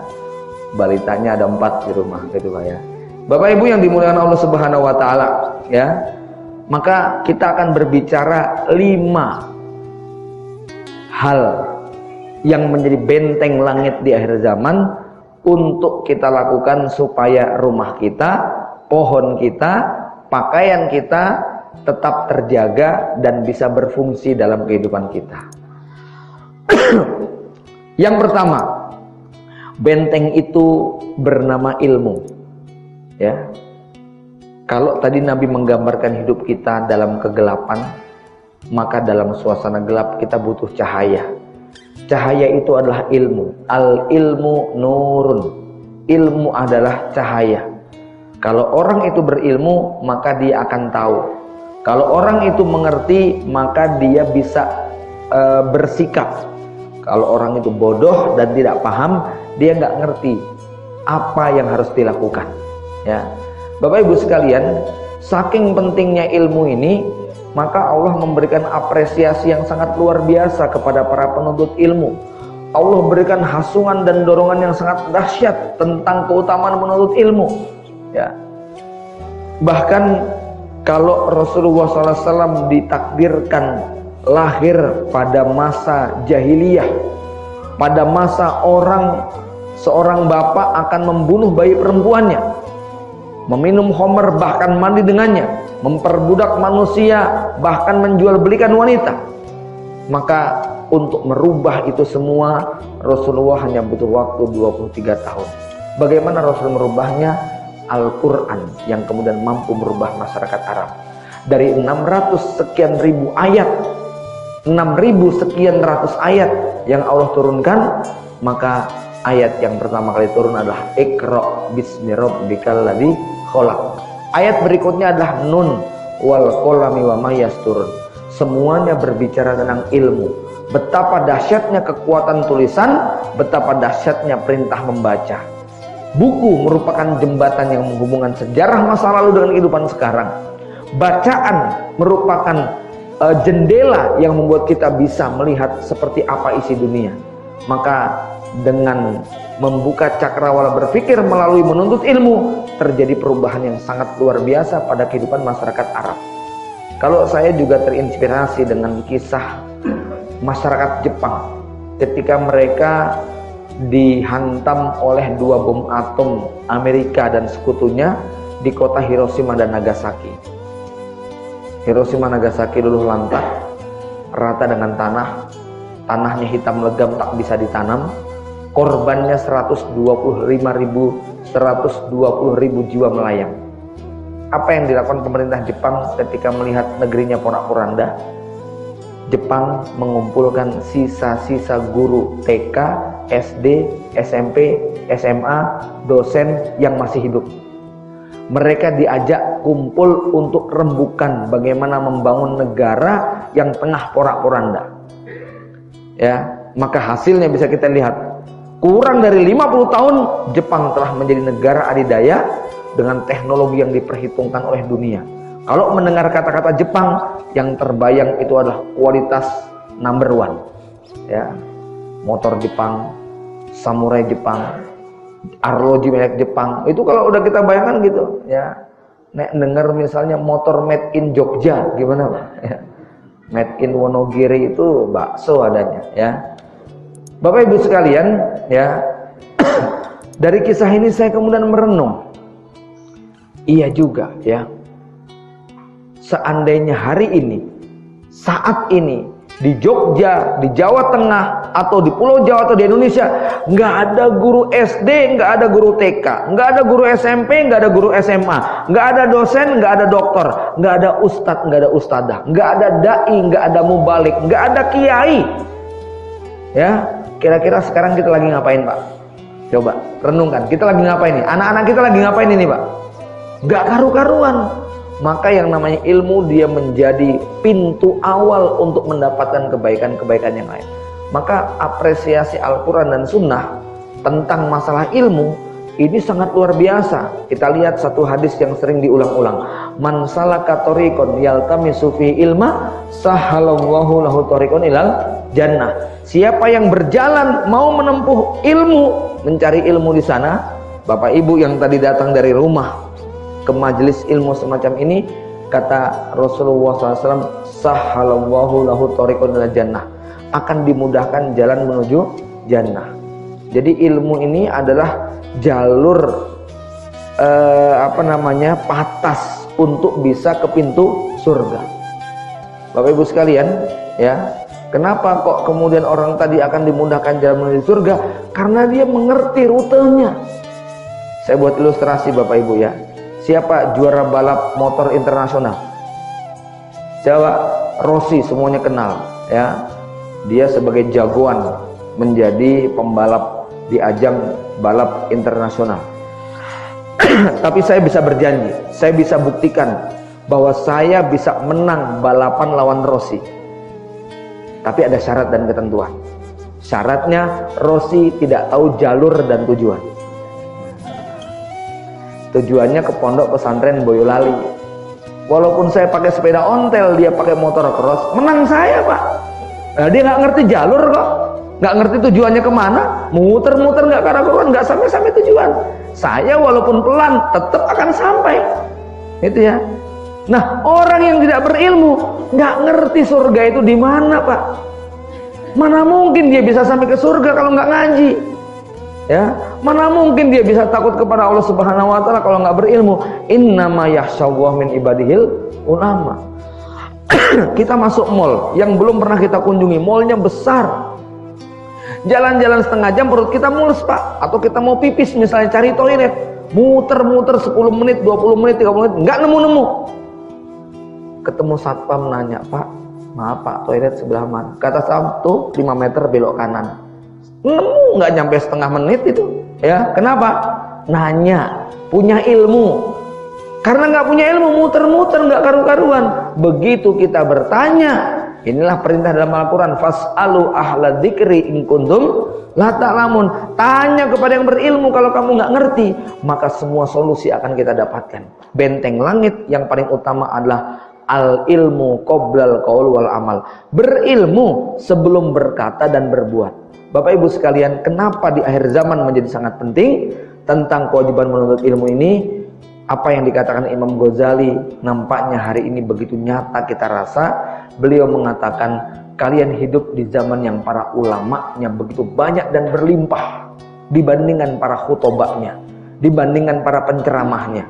[SPEAKER 2] Balitanya ada 4 di rumah, gitu Pak ya. Bapak Ibu yang dimuliakan Allah Subhanahu Wa Taala, ya. Maka kita akan berbicara 5 hal yang menjadi benteng langit di akhir zaman untuk kita lakukan supaya rumah kita, pohon kita, pakaian kita tetap terjaga dan bisa berfungsi dalam kehidupan kita. Yang pertama, benteng itu bernama ilmu. Ya. Kalau tadi Nabi menggambarkan hidup kita dalam kegelapan, maka dalam suasana gelap kita butuh cahaya. Cahaya itu adalah ilmu. Al-ilmu nurun. Ilmu adalah cahaya. Kalau orang itu berilmu, maka dia akan tahu. Kalau orang itu mengerti, maka dia bisa bersikap. Kalau orang itu bodoh dan tidak paham, dia nggak ngerti apa yang harus dilakukan. Ya, Bapak Ibu sekalian, saking pentingnya ilmu ini, maka Allah memberikan apresiasi yang sangat luar biasa kepada para penuntut ilmu. Allah berikan hasungan dan dorongan yang sangat dahsyat tentang keutamaan menuntut ilmu. Ya, bahkan kalau Rasulullah SAW ditakdirkan lahir pada masa jahiliyah, pada masa seorang bapak akan membunuh bayi perempuannya, meminum khamr bahkan mandi dengannya, memperbudak manusia bahkan menjual belikan wanita, maka untuk merubah itu semua Rasulullah hanya butuh waktu 23 tahun. Bagaimana Rasul merubahnya? Al-Quran yang kemudian mampu merubah masyarakat Arab. Dari 600 sekian ribu ayat, 6.000 sekian ratus ayat yang Allah turunkan, maka ayat yang pertama kali turun adalah Iqra bismi rabbikal ladzi khalaq. Ayat berikutnya adalah Nun wal qalami wa ma yasturun. Semuanya berbicara tentang ilmu. Betapa dahsyatnya kekuatan tulisan, betapa dahsyatnya perintah membaca. Buku merupakan jembatan yang menghubungkan sejarah masa lalu dengan kehidupan sekarang. Bacaan merupakan jendela yang membuat kita bisa melihat seperti apa isi dunia. Maka dengan membuka cakrawala berpikir melalui menuntut ilmu, terjadi perubahan yang sangat luar biasa pada kehidupan masyarakat Arab. Kalau saya juga terinspirasi dengan kisah masyarakat Jepang ketika mereka dihantam oleh 2 bom atom Amerika dan sekutunya di kota Hiroshima dan Nagasaki. Hiroshima Nagasaki luluh lantak, rata dengan tanah, tanahnya hitam legam tak bisa ditanam, korbannya 120.000 jiwa melayang. Apa yang dilakukan pemerintah Jepang ketika melihat negerinya porak-poranda? Jepang mengumpulkan sisa-sisa guru TK, SD, SMP, SMA, dosen yang masih hidup. Mereka diajak kumpul untuk rembukan bagaimana membangun negara yang tengah porak-poranda. Ya, maka hasilnya bisa kita lihat. Kurang dari 50 tahun Jepang telah menjadi negara adidaya dengan teknologi yang diperhitungkan oleh dunia. Kalau mendengar kata-kata Jepang, yang terbayang itu adalah kualitas number 1. Ya, motor Jepang, samurai Jepang, arloji merek Jepang. Itu kalau udah kita bayangkan gitu, ya. Nek dengar misalnya motor made in Jogja, gimana Pak? Ya. Made in Wonogiri itu bakso adanya, ya. Bapak Ibu sekalian, ya. Dari kisah ini saya kemudian merenung. Iya juga, ya. Seandainya hari ini, saat ini, di Jogja, di Jawa Tengah, atau di Pulau Jawa atau di Indonesia, nggak ada guru SD, nggak ada guru TK, nggak ada guru SMP, nggak ada guru SMA, nggak ada dosen, nggak ada dokter, nggak ada ustadz, nggak ada ustadzah, nggak ada dai, nggak ada mubalik, nggak ada kiai. Ya, kira-kira sekarang kita lagi ngapain Pak? Coba renungkan, kita lagi ngapain nih? Anak-anak kita lagi ngapain ini Pak? Nggak karu-karuan. Maka yang namanya ilmu dia menjadi pintu awal untuk mendapatkan kebaikan-kebaikan yang lain. Maka apresiasi Al-Quran dan Sunnah tentang masalah ilmu Ini sangat luar biasa. Kita lihat satu hadis yang sering diulang-ulang. Man salaka tariqan yaltamisu fi ilma sahalallahu lahu tariqan ilal jannah. Siapa yang berjalan mau menempuh ilmu, mencari ilmu di sana, Bapak Ibu yang tadi datang dari rumah ke majelis ilmu semacam ini, kata Rasulullah SAW, sahalallahu lahu tariqan ilal jannah, akan dimudahkan jalan menuju jannah. Jadi ilmu ini adalah jalur patas untuk bisa ke pintu surga. Bapak Ibu sekalian, ya, kenapa kok kemudian orang tadi akan dimudahkan jalan menuju surga? Karena dia mengerti rutenya. Saya buat ilustrasi Bapak Ibu ya. Siapa juara balap motor internasional? Siapa? Rossi, semuanya kenal ya. Dia sebagai jagoan menjadi pembalap di ajang balap internasional. Tapi saya bisa berjanji, saya bisa buktikan bahwa saya bisa menang balapan lawan Rossi. Tapi ada syarat dan ketentuan. Syaratnya Rossi tidak tahu jalur dan tujuan. Tujuannya ke pondok pesantren Boyolali. Walaupun saya pakai sepeda ontel, dia pakai motor cross, menang saya Pak. Nah, dia nggak ngerti jalur kok, nggak ngerti tujuannya kemana, muter-muter nggak karuan, nggak sampai tujuan. Saya walaupun pelan tetap akan sampai, itu ya. Nah, orang yang tidak berilmu nggak ngerti surga itu di mana Pak. Mana mungkin dia bisa sampai ke surga kalau nggak ngaji, ya. Mana mungkin dia bisa takut kepada Allah Subhanahu Wa Taala kalau nggak berilmu. Innama yakhsyallahu min ibadihil ulama. Kita masuk mall yang belum pernah kita kunjungi, mallnya besar. Jalan-jalan setengah jam perut kita mulus Pak. Atau kita mau pipis misalnya cari toilet, muter-muter 10 menit, 20 menit, 30 menit, nggak nemu-nemu. Ketemu satpam nanya, Pak, maaf Pak, toilet sebelah mana? Kata satu 5 meter belok kanan. Nemu nggak nyampe setengah menit itu. Ya, kenapa? Nanya, punya ilmu. Karena nggak punya ilmu, muter-muter nggak karu-karuan. Begitu kita bertanya, inilah perintah dalam Al-Quran, fas'alu ahla dzikri in kuntum la ta'lamun. Tanya kepada yang berilmu kalau kamu nggak ngerti, maka semua solusi akan kita dapatkan. Benteng langit yang paling utama adalah al-ilmu qoblal qaul wal amal. Berilmu sebelum berkata dan berbuat. Bapak Ibu sekalian, kenapa di akhir zaman menjadi sangat penting tentang kewajiban menuntut ilmu ini? Apa yang dikatakan Imam Ghazali nampaknya hari ini begitu nyata kita rasa. Beliau mengatakan, kalian hidup di zaman yang para ulamanya begitu banyak dan berlimpah dibandingkan para khutobahnya, dibandingkan para penceramahnya.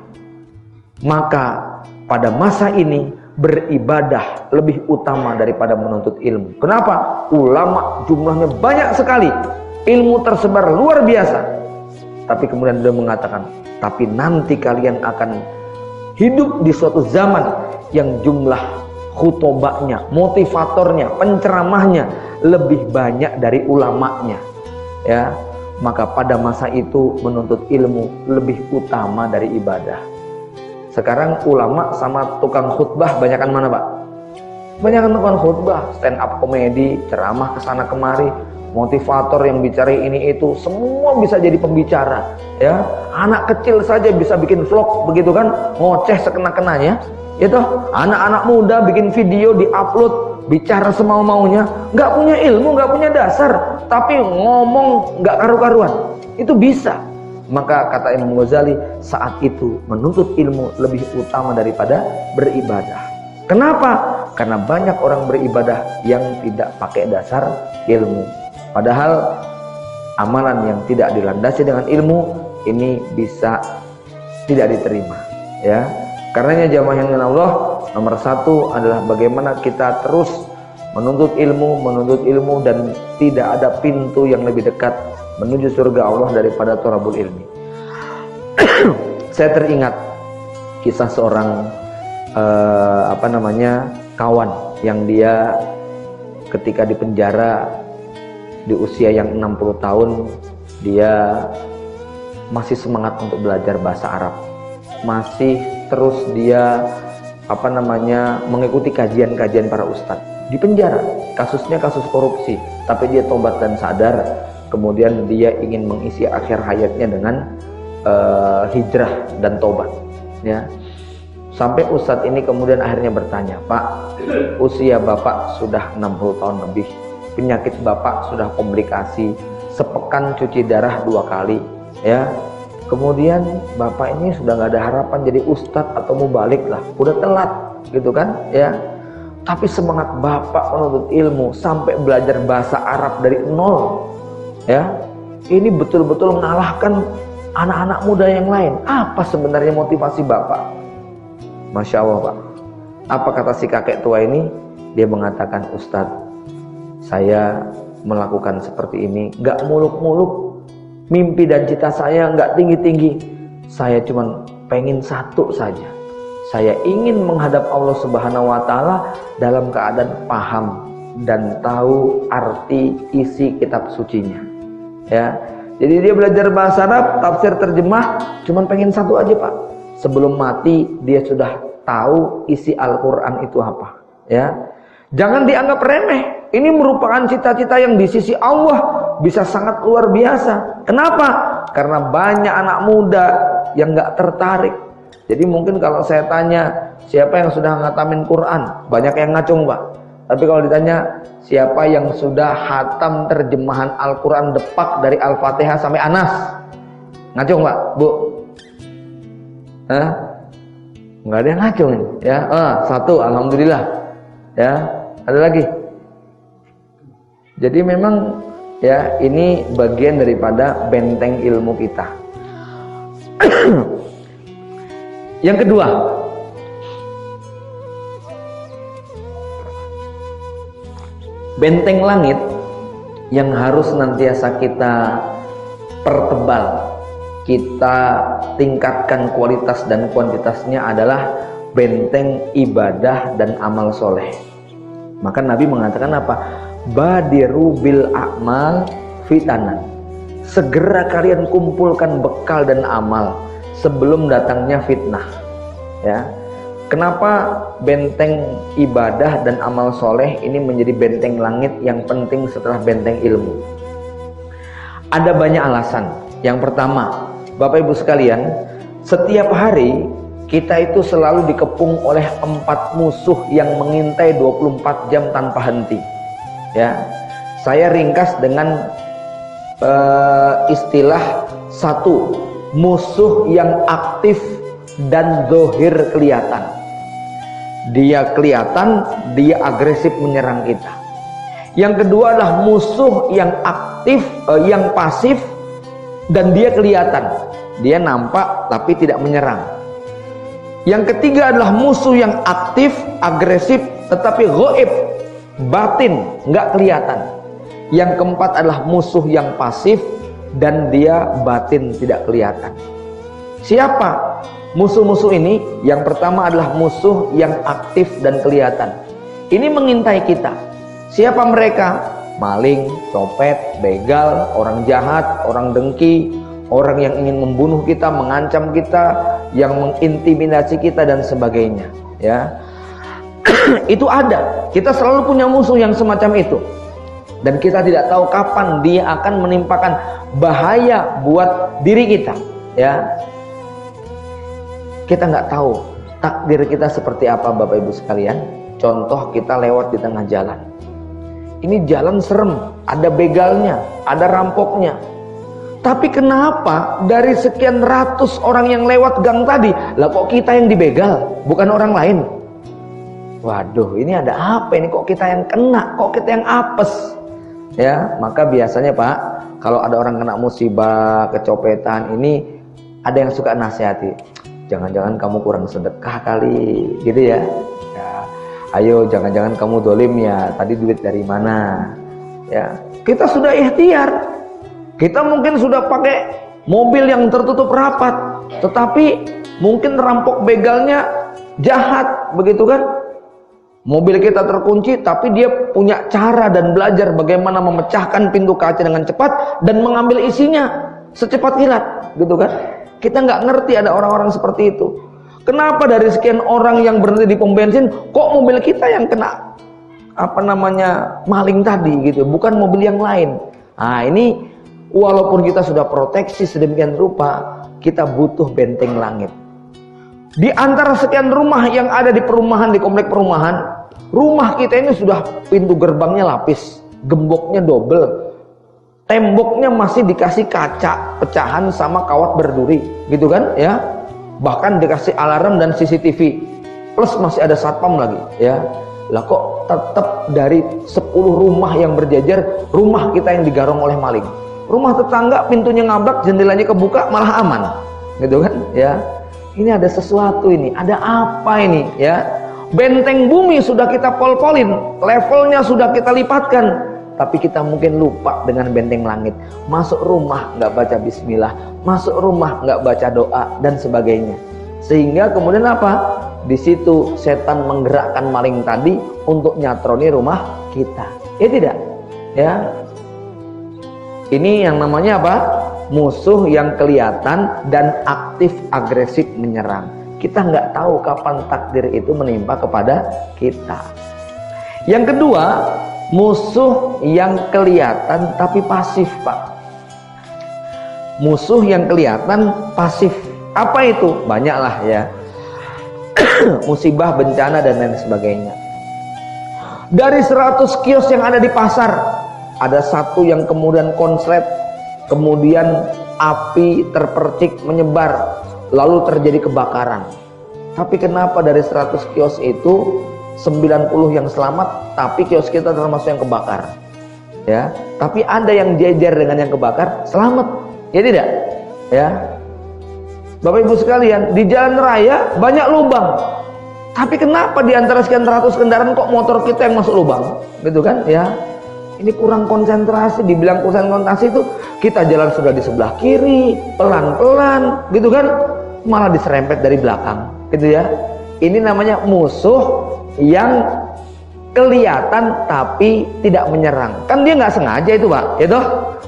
[SPEAKER 2] Maka pada masa ini beribadah lebih utama daripada menuntut ilmu. Kenapa? Ulama jumlahnya banyak sekali, ilmu tersebar luar biasa. Tapi kemudian beliau mengatakan, tapi nanti kalian akan hidup di suatu zaman yang jumlah khutobahnya, motivatornya, penceramahnya lebih banyak dari ulamanya. Ya, maka pada masa itu menuntut ilmu lebih utama dari ibadah. Sekarang ulama sama tukang khutbah banyakan mana Pak? Banyakan tukang khutbah, stand up komedi, ceramah kesana kemari, motivator yang bicara ini itu, semua bisa jadi pembicara. Ya, anak kecil saja bisa bikin vlog begitu kan, ngoceh sekena-kenanya. Itu anak-anak muda bikin video diupload, bicara semau-maunya, nggak punya ilmu, nggak punya dasar, tapi ngomong nggak karu-karuan. Itu bisa. Maka kata Imam Ghazali, saat itu menuntut ilmu lebih utama daripada beribadah. Kenapa? Karena banyak orang beribadah yang tidak pakai dasar ilmu. Padahal amalan yang tidak dilandasi dengan ilmu ini bisa tidak diterima. Ya, karenanya jamaah yang dengan Allah, nomor satu adalah bagaimana kita terus menuntut ilmu dan tidak ada pintu yang lebih dekat menuju surga Allah daripada thalabul ilmi. Saya teringat kisah seorang kawan yang dia ketika di penjara di usia yang 60 tahun dia masih semangat untuk belajar bahasa Arab, masih terus dia mengikuti kajian-kajian para ustadz. Di penjara, kasusnya kasus korupsi, tapi dia tobat dan sadar. Kemudian dia ingin mengisi akhir hayatnya dengan hijrah dan tobat, ya. Sampai Ustadz ini kemudian akhirnya bertanya, Pak, usia Bapak sudah 60 tahun lebih, penyakit Bapak sudah komplikasi, sepekan cuci darah 2 kali, ya. Kemudian Bapak ini sudah nggak ada harapan jadi Ustadz atau mubalik lah, udah telat, gitu kan, ya. Tapi semangat Bapak menuntut ilmu sampai belajar bahasa Arab dari nol, ya, ini betul-betul mengalahkan anak-anak muda yang lain. Apa sebenarnya motivasi Bapak? Masya Allah, Pak. Apa kata si kakek tua ini? Dia mengatakan, Ustadz, saya melakukan seperti ini gak muluk-muluk, mimpi dan cita saya gak tinggi-tinggi, saya cuma pengen satu saja, saya ingin menghadap Allah Subhanahu wa Ta'ala dalam keadaan paham dan tahu arti isi kitab sucinya, ya. Jadi dia belajar bahasa Arab, tafsir terjemah, cuman pengen satu aja, Pak. Sebelum mati dia sudah tahu isi Al-Quran itu apa, ya. Jangan dianggap remeh. Ini merupakan cita-cita yang di sisi Allah bisa sangat luar biasa. Kenapa? Karena banyak anak muda yang gak tertarik. Jadi mungkin kalau saya tanya siapa yang sudah ngatamin Quran, banyak yang ngacung, Pak. Tapi kalau ditanya siapa yang sudah hatam terjemahan Al-Quran depak dari Al-Fatihah sampai Anas, ngacung, Pak, Bu? Hah? Nggak ada yang ngacung ini, ya. Satu, alhamdulillah, ya. Ada lagi. Jadi memang, ya, ini bagian daripada benteng ilmu kita. Yang kedua, benteng langit yang harus senantiasa kita pertebal, kita tingkatkan kualitas dan kuantitasnya adalah benteng ibadah dan amal soleh. Maka Nabi mengatakan apa? Badiru bil a'mal fitanan. Segera kalian kumpulkan bekal dan amal sebelum datangnya fitnah, ya. Kenapa benteng ibadah dan amal soleh ini menjadi benteng langit yang penting setelah benteng ilmu? Ada banyak alasan. Yang pertama, Bapak Ibu sekalian, setiap hari kita itu selalu dikepung oleh 4 musuh yang mengintai 24 jam tanpa henti, ya. Saya ringkas dengan istilah 1, musuh yang aktif dan zahir kelihatan. Dia kelihatan, dia agresif menyerang kita. Yang kedua adalah musuh yang aktif, yang pasif, dan dia kelihatan, dia nampak tapi tidak menyerang. Yang ketiga adalah musuh yang aktif, agresif, tetapi ghaib, batin, nggak kelihatan. Yang keempat adalah musuh yang pasif dan dia batin, tidak kelihatan. Siapa musuh-musuh ini? Yang pertama adalah musuh yang aktif dan kelihatan. Ini mengintai kita. Siapa mereka? Maling, copet, begal, orang jahat, orang dengki, orang yang ingin membunuh kita, mengancam kita, yang mengintimidasi kita dan sebagainya, ya. Itu ada. Kita selalu punya musuh yang semacam itu. Dan kita tidak tahu kapan dia akan menimpakan bahaya buat diri kita, ya. Kita nggak tahu takdir kita seperti apa, Bapak Ibu sekalian. Contoh, kita lewat di tengah jalan. Ini jalan serem, ada begalnya, ada rampoknya. Tapi kenapa dari sekian ratus orang yang lewat gang tadi, lah kok kita yang dibegal, bukan orang lain? Waduh, ini ada apa ini? Kok kita yang kena, kok kita yang apes? Ya, maka biasanya, Pak, kalau ada orang kena musibah, kecopetan, ini ada yang suka nasihati. Jangan-jangan kamu kurang sedekah kali, gitu ya. Ya, ayo, jangan-jangan kamu dolim ya. Tadi duit dari mana? Ya, kita sudah ikhtiar. Kita mungkin sudah pakai mobil yang tertutup rapat, tetapi mungkin rampok begalnya jahat, begitu kan? Mobil kita terkunci, tapi dia punya cara dan belajar bagaimana memecahkan pintu kaca dengan cepat dan mengambil isinya secepat kilat, gitu kan? Kita nggak ngerti ada orang-orang seperti itu. Kenapa dari sekian orang yang berhenti di pom bensin, kok mobil kita yang kena maling tadi, gitu, bukan mobil yang lain? Nah, ini walaupun kita sudah proteksi sedemikian rupa, kita butuh benteng langit. Di antara sekian rumah yang ada di perumahan, di komplek perumahan, rumah kita ini sudah pintu gerbangnya lapis, gemboknya double, temboknya masih dikasih kaca pecahan sama kawat berduri, gitu kan ya. Bahkan dikasih alarm dan CCTV, plus masih ada satpam lagi ya. Lah kok tetap dari 10 rumah yang berjajar, rumah kita yang digarong oleh maling. Rumah tetangga pintunya ngabrak, jendelanya kebuka, malah aman, gitu kan ya. Ini ada sesuatu ini, ada apa ini ya. Benteng bumi sudah kita pol-polin, levelnya sudah kita lipatkan, tapi kita mungkin lupa dengan benteng langit. Masuk rumah nggak baca bismillah, masuk rumah nggak baca doa dan sebagainya. Sehingga kemudian apa? Di situ setan menggerakkan maling tadi untuk nyatroni rumah kita. Ya tidak? Ya. Ini yang namanya apa? Musuh yang kelihatan dan aktif agresif menyerang. Kita nggak tahu kapan takdir itu menimpa kepada kita. Yang kedua, musuh yang kelihatan tapi pasif, Pak. Musuh yang kelihatan pasif. Apa itu? Banyaklah ya. Musibah, bencana dan lain sebagainya. Dari 100 kios yang ada di pasar, ada satu yang kemudian konslet, kemudian api terpercik menyebar, lalu terjadi kebakaran. Tapi kenapa dari 100 kios itu 90 yang selamat, tapi kios kita termasuk yang kebakar? Ya, tapi ada yang jejer dengan yang kebakar, selamat. Ya tidak? Ya. Bapak Ibu sekalian, di jalan raya banyak lubang. Tapi kenapa di antara sekian ratus kendaraan kok motor kita yang masuk lubang? Gitu kan? Ya. Ini kurang konsentrasi. Dibilang kurang konsentrasi itu, kita jalan sudah di sebelah kiri, pelan-pelan, gitu kan? Malah diserempet dari belakang, gitu ya. Ini namanya musuh yang kelihatan tapi tidak menyerang. Kan dia nggak sengaja itu, Pak. Gitu.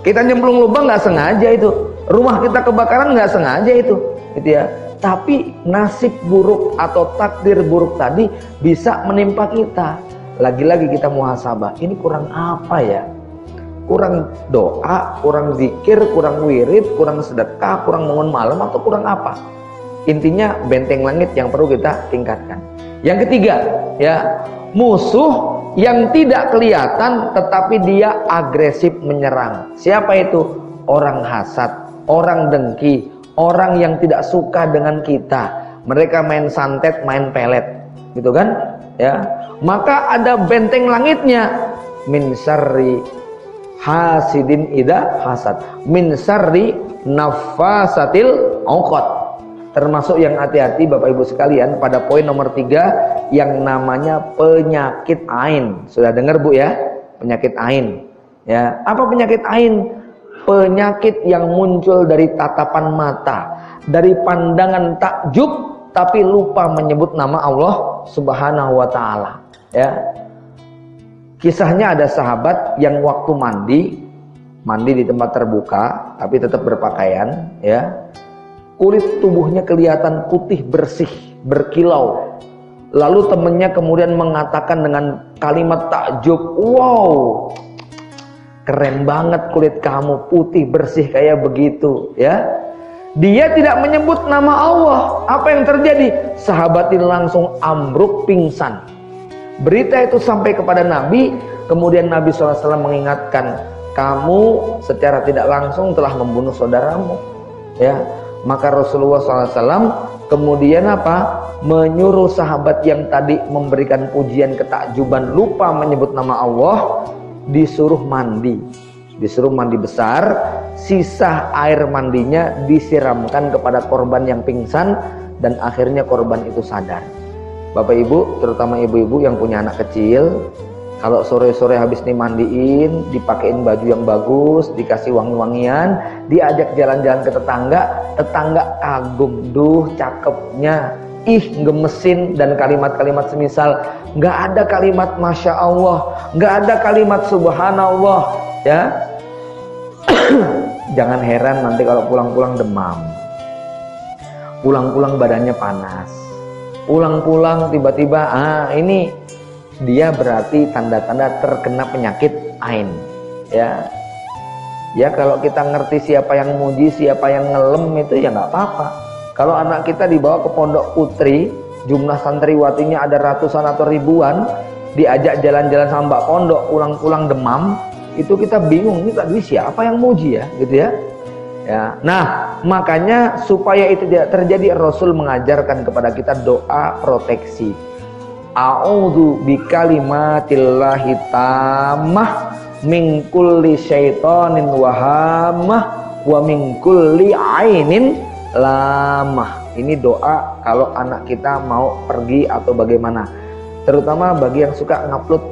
[SPEAKER 2] Kita nyemplung lubang nggak sengaja itu. Rumah kita kebakaran nggak sengaja itu, gitu ya. Tapi nasib buruk atau takdir buruk tadi bisa menimpa kita. Lagi-lagi kita muhasabah, ini kurang apa ya? Kurang doa, kurang zikir, kurang wirid, kurang sedekah, kurang bangun malam, atau kurang apa? Intinya benteng langit yang perlu kita tingkatkan. Yang ketiga, ya, musuh yang tidak kelihatan tetapi dia agresif menyerang. Siapa itu? Orang hasad, orang dengki, orang yang tidak suka dengan kita. Mereka main santet, main pelet, gitu kan? Ya, maka ada benteng langitnya. Min syarri hasidin idza hasad, min syarri nafasatil uqad. Termasuk yang hati-hati Bapak Ibu sekalian pada poin nomor 3 yang namanya penyakit ain. Sudah dengar Bu ya? Penyakit ain. Ya, apa penyakit ain? Penyakit yang muncul dari tatapan mata, dari pandangan takjub tapi lupa menyebut nama Allah Subhanahu wa taala, ya. Kisahnya ada sahabat yang waktu mandi di tempat terbuka tapi tetap berpakaian, ya. Kulit tubuhnya kelihatan putih bersih, berkilau. Lalu temannya kemudian mengatakan dengan kalimat takjub, "Wow, keren banget kulit kamu, putih bersih kayak begitu," ya. Dia tidak menyebut nama Allah. Apa yang terjadi? Sahabat ini langsung ambruk pingsan. Berita itu sampai kepada Nabi. Kemudian Nabi SAW mengingatkan, kamu secara tidak langsung telah membunuh saudaramu, ya. Maka Rasulullah SAW kemudian apa? Menyuruh sahabat yang tadi memberikan pujian ketakjuban lupa menyebut nama Allah, disuruh mandi besar. Sisa air mandinya disiramkan kepada korban yang pingsan dan akhirnya korban itu sadar. Bapak Ibu, terutama ibu-ibu yang punya anak kecil, kalau sore-sore habis dimandiin, dipakein baju yang bagus, dikasih wangi-wangian, diajak jalan-jalan ke tetangga kagum, duh cakepnya, ih gemesin, dan kalimat-kalimat semisal. Nggak ada kalimat Masya Allah, nggak ada kalimat Subhanallah, ya. Jangan heran nanti kalau pulang-pulang demam, pulang-pulang badannya panas, pulang-pulang tiba-tiba ini dia berarti tanda-tanda terkena penyakit ain, ya. Ya kalau kita ngerti siapa yang muji, siapa yang ngelem itu ya nggak apa-apa. Kalau anak kita dibawa ke pondok putri, jumlah santriwatinya ada ratusan atau ribuan, diajak jalan-jalan sama mbak pondok, pulang-pulang demam, itu kita bingung, ini tadi siapa yang muji ya, gitu ya. Ya, nah makanya supaya itu tidak terjadi, Rasul mengajarkan kepada kita doa proteksi. A'udzu bikalimatillahi tammah min kulli syaitonin wahamah wa min kulli ainin lamah. Ini doa kalau anak kita mau pergi atau bagaimana, terutama bagi yang suka ngupload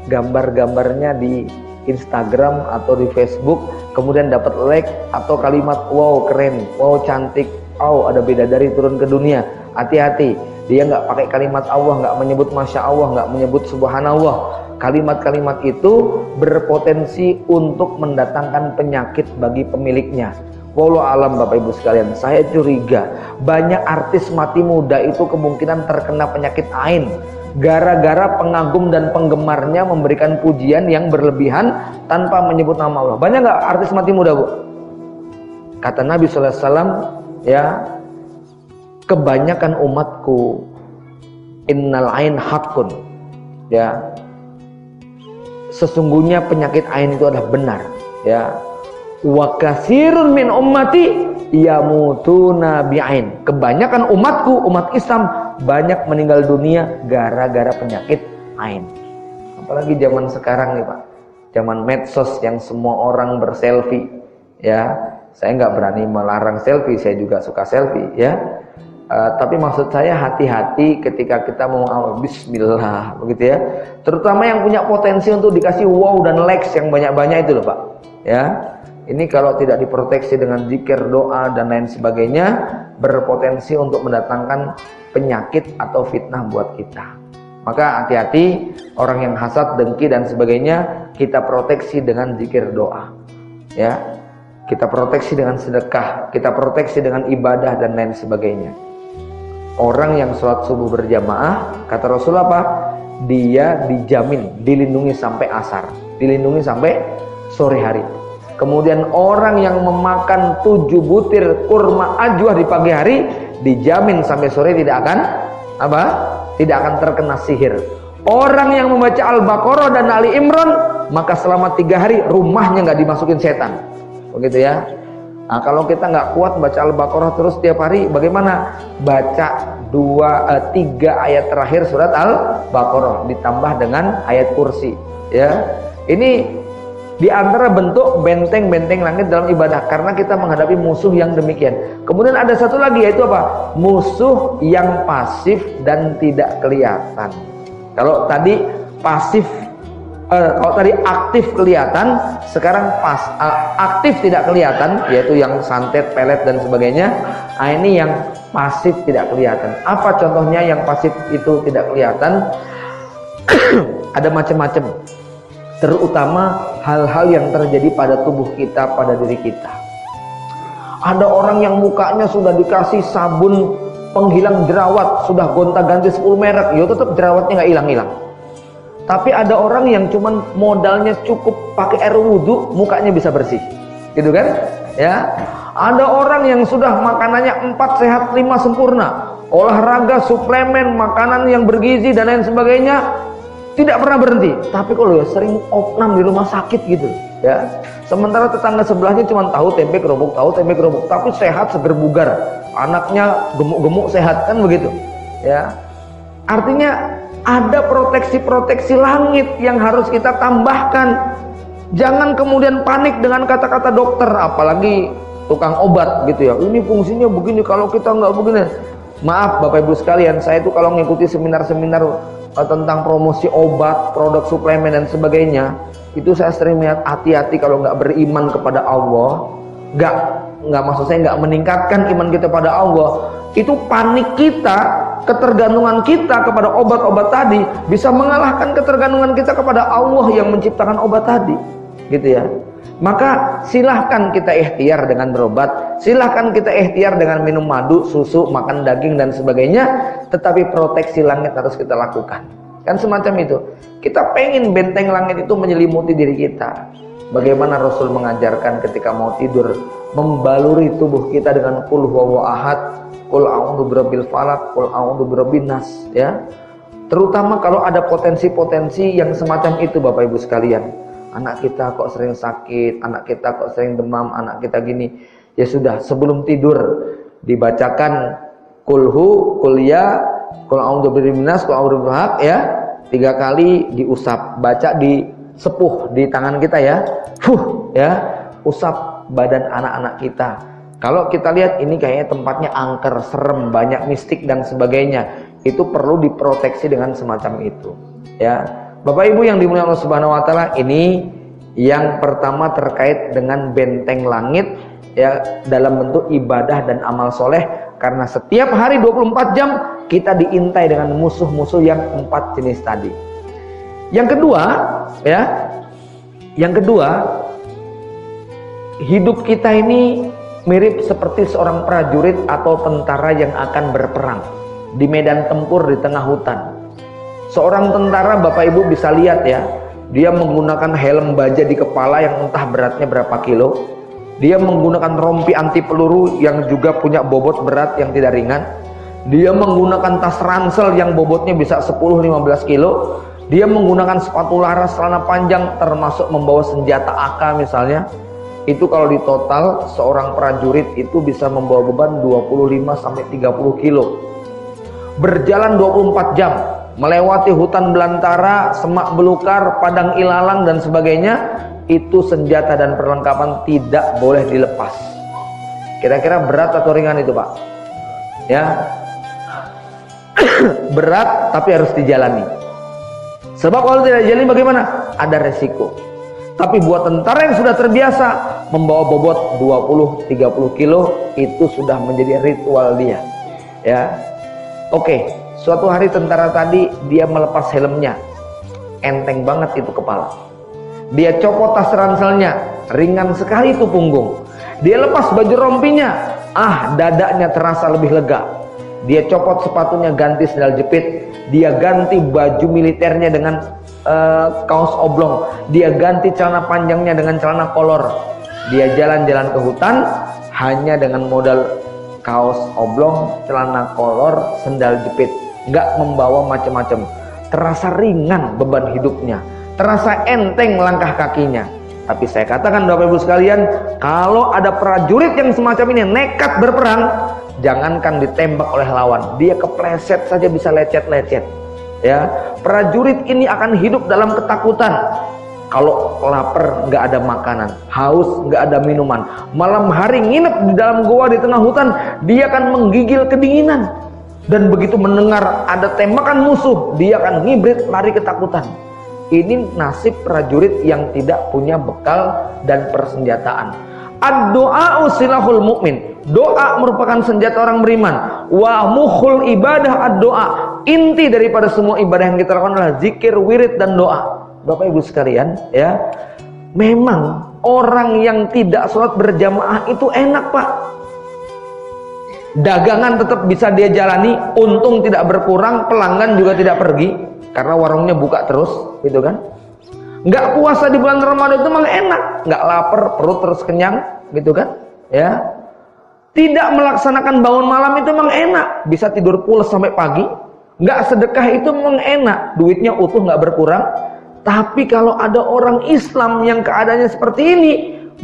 [SPEAKER 2] gambar-gambarnya di Instagram atau di Facebook, kemudian dapat like atau kalimat wow keren, wow cantik, wow ada bidadari turun ke dunia. Hati-hati, dia nggak pakai kalimat Allah, nggak menyebut masya Allah, nggak menyebut subhanallah. Kalimat-kalimat itu berpotensi untuk mendatangkan penyakit bagi pemiliknya. Wallahu alam Bapak Ibu sekalian, saya curiga banyak artis mati muda itu kemungkinan terkena penyakit ain gara-gara pengagum dan penggemarnya memberikan pujian yang berlebihan tanpa menyebut nama Allah. Banyak nggak artis mati muda, Bu? Kata Nabi SAW, ya, kebanyakan umatku innal ain hakun, ya, sesungguhnya penyakit ain itu adalah benar, ya. Wa katsirun min ummati yamutuna bi'ain. Kebanyakan umatku, umat Islam, banyak meninggal dunia gara-gara penyakit ain. Apalagi zaman sekarang nih Pak, zaman medsos yang semua orang berselfie, ya. Saya nggak berani melarang selfie, saya juga suka selfie, ya. Tapi maksud saya hati-hati ketika kita mau bismillah, begitu ya. Terutama yang punya potensi untuk dikasih wow dan likes yang banyak-banyak itu loh Pak, ya. Ini kalau tidak diproteksi dengan zikir, doa dan lain sebagainya, berpotensi untuk mendatangkan penyakit atau fitnah buat kita. Maka hati-hati, orang yang hasad, dengki dan sebagainya, kita proteksi dengan zikir, doa, ya. Kita proteksi dengan sedekah, kita proteksi dengan ibadah dan lain sebagainya. Orang yang sholat subuh berjamaah, kata Rasul apa? Dia dijamin dilindungi sampai asar, dilindungi sampai sore hari. Kemudian orang yang memakan 7 butir kurma ajwa di pagi hari, dijamin sampai sore tidak akan apa? Tidak akan terkena sihir. Orang yang membaca Al-Baqarah dan Ali Imran, maka selama 3 hari rumahnya nggak dimasukin setan. Begitu ya. Nah, kalau kita nggak kuat baca Al-Baqarah terus tiap hari, bagaimana? Baca 3 ayat terakhir surat Al-Baqarah ditambah dengan ayat kursi, ya. Ini di antara bentuk benteng-benteng langit dalam ibadah, karena kita menghadapi musuh yang demikian. Kemudian ada satu lagi, yaitu apa? Musuh yang pasif dan tidak kelihatan. Kalau tadi pasif, kalau tadi aktif kelihatan, sekarang aktif tidak kelihatan, yaitu yang santet, pelet dan sebagainya. Nah, ini yang pasif tidak kelihatan. Apa contohnya yang pasif itu tidak kelihatan? Ada macam-macam, terutama hal-hal yang terjadi pada tubuh kita, pada diri kita. Ada orang yang mukanya sudah dikasih sabun penghilang jerawat, sudah gonta-ganti 10 merek, ya tetap jerawatnya nggak hilang-hilang. Tapi ada orang yang cuman modalnya cukup pakai air wudhu, mukanya bisa bersih, gitu kan? Ya. Ada orang yang sudah makanannya 4 sehat 5 sempurna, olahraga, suplemen, makanan yang bergizi dan lain sebagainya, tidak pernah berhenti. Tapi kalau ya sering opnam di rumah sakit gitu, ya. Sementara tetangga sebelahnya cuma tahu tempe kerupuk, tapi sehat, seger bugar, anaknya gemuk-gemuk sehat, kan begitu, ya. Artinya ada proteksi-proteksi langit yang harus kita tambahkan. Jangan kemudian panik dengan kata-kata dokter, apalagi tukang obat gitu ya. Ini fungsinya begini, kalau kita nggak begini. Maaf Bapak Ibu sekalian, saya itu kalau mengikuti seminar-seminar tentang promosi obat, produk suplemen dan sebagainya, itu saya sering melihat hati-hati kalau nggak beriman kepada Allah, nggak maksud saya nggak meningkatkan iman kita pada Allah, itu panik kita, ketergantungan kita kepada obat-obat tadi bisa mengalahkan ketergantungan kita kepada Allah yang menciptakan obat tadi, gitu ya. Maka silahkan kita ikhtiar dengan berobat, silahkan kita ikhtiar dengan minum madu, susu, makan daging dan sebagainya, tetapi proteksi langit harus kita lakukan. Kan semacam itu. Kita pengen benteng langit itu menyelimuti diri kita. Bagaimana Rasul mengajarkan ketika mau tidur, membaluri tubuh kita dengan qul huwallahu ahad, qul a'udzu birabbil falaq, qul a'udzu birabbin nas, ya. Terutama kalau ada potensi-potensi yang semacam itu Bapak Ibu sekalian. Anak kita kok sering sakit, anak kita kok sering demam, anak kita gini. Ya sudah, sebelum tidur dibacakan kulhu, kuliah, qul a'udzu birabbin nas, qul a'udzu birabbil falaq, ya. 3 kali diusap, baca di sepuh di tangan kita ya. Ya, usap badan anak-anak kita. Kalau kita lihat ini kayaknya tempatnya angker, serem, banyak mistik dan sebagainya. Itu perlu diproteksi dengan semacam itu. Ya, Bapak Ibu yang dimuliakan Allah Subhanahu wa taala, ini yang pertama terkait dengan benteng langit ya, dalam bentuk ibadah dan amal soleh, karena setiap hari 24 jam kita diintai dengan musuh-musuh yang 4 jenis tadi. Yang kedua, ya, yang kedua, hidup kita ini mirip seperti seorang prajurit atau tentara yang akan berperang di medan tempur di tengah hutan. Seorang tentara Bapak Ibu bisa lihat ya, dia menggunakan helm baja di kepala yang entah beratnya berapa kilo. Dia menggunakan rompi anti peluru yang juga punya bobot berat yang tidak ringan. Dia menggunakan tas ransel yang bobotnya bisa 10-15 kilo. Dia menggunakan sepatu laras, celana panjang, termasuk membawa senjata AK misalnya. Itu kalau di total seorang prajurit itu bisa membawa beban 25-30 kilo. Berjalan 24 jam, melewati hutan belantara, semak belukar, padang ilalang dan sebagainya. Itu senjata dan perlengkapan tidak boleh dilepas. Kira-kira berat atau ringan itu Pak? Ya, berat tapi harus dijalani. Sebab kalau tidak dijalani bagaimana? Ada resiko. Tapi buat tentara yang sudah terbiasa membawa bobot 20-30 kilo, itu sudah menjadi ritual dia. Ya, oke. Suatu hari tentara tadi dia melepas helmnya, enteng banget itu kepala. Dia copot tas ranselnya, ringan sekali itu punggung. Dia lepas baju rompinya, dadanya terasa lebih lega. Dia copot sepatunya, ganti sandal jepit. Dia ganti baju militernya dengan kaos oblong. Dia ganti celana panjangnya dengan celana kolor. Dia jalan-jalan ke hutan hanya dengan modal kaos oblong, celana kolor, sandal jepit. Nggak membawa macam-macam. Terasa ringan beban hidupnya, terasa enteng langkah kakinya. Tapi saya katakan Bapak Ibu sekalian, kalau ada prajurit yang semacam ini nekat berperang, jangankan ditembak oleh lawan, dia kepleset saja bisa lecet-lecet. Ya, prajurit ini akan hidup dalam ketakutan. Kalau lapar nggak ada makanan, haus nggak ada minuman, malam hari nginep di dalam goa di tengah hutan, dia akan menggigil kedinginan. Dan begitu mendengar ada tembakan musuh, dia akan ngibrit lari ketakutan. Ini nasib prajurit yang tidak punya bekal dan persenjataan. Ad-doa silahul mukmin. Doa merupakan senjata orang beriman. Wa mukhul ibadah ad-doa. Inti daripada semua ibadah yang kita lakukan adalah zikir, wirid dan doa. Bapak Ibu sekalian, ya, memang orang yang tidak sholat berjamaah itu enak Pak. Dagangan tetap bisa dia jalani, untung tidak berkurang, pelanggan juga tidak pergi karena warungnya buka terus, gitu kan. Nggak puasa di bulan Ramadan itu malah enak, nggak lapar, perut terus kenyang, gitu kan, ya. Tidak melaksanakan bangun malam itu memang enak, bisa tidur pules sampai pagi. Nggak sedekah itu memang enak, duitnya utuh nggak berkurang. Tapi kalau ada orang Islam yang keadaannya seperti ini,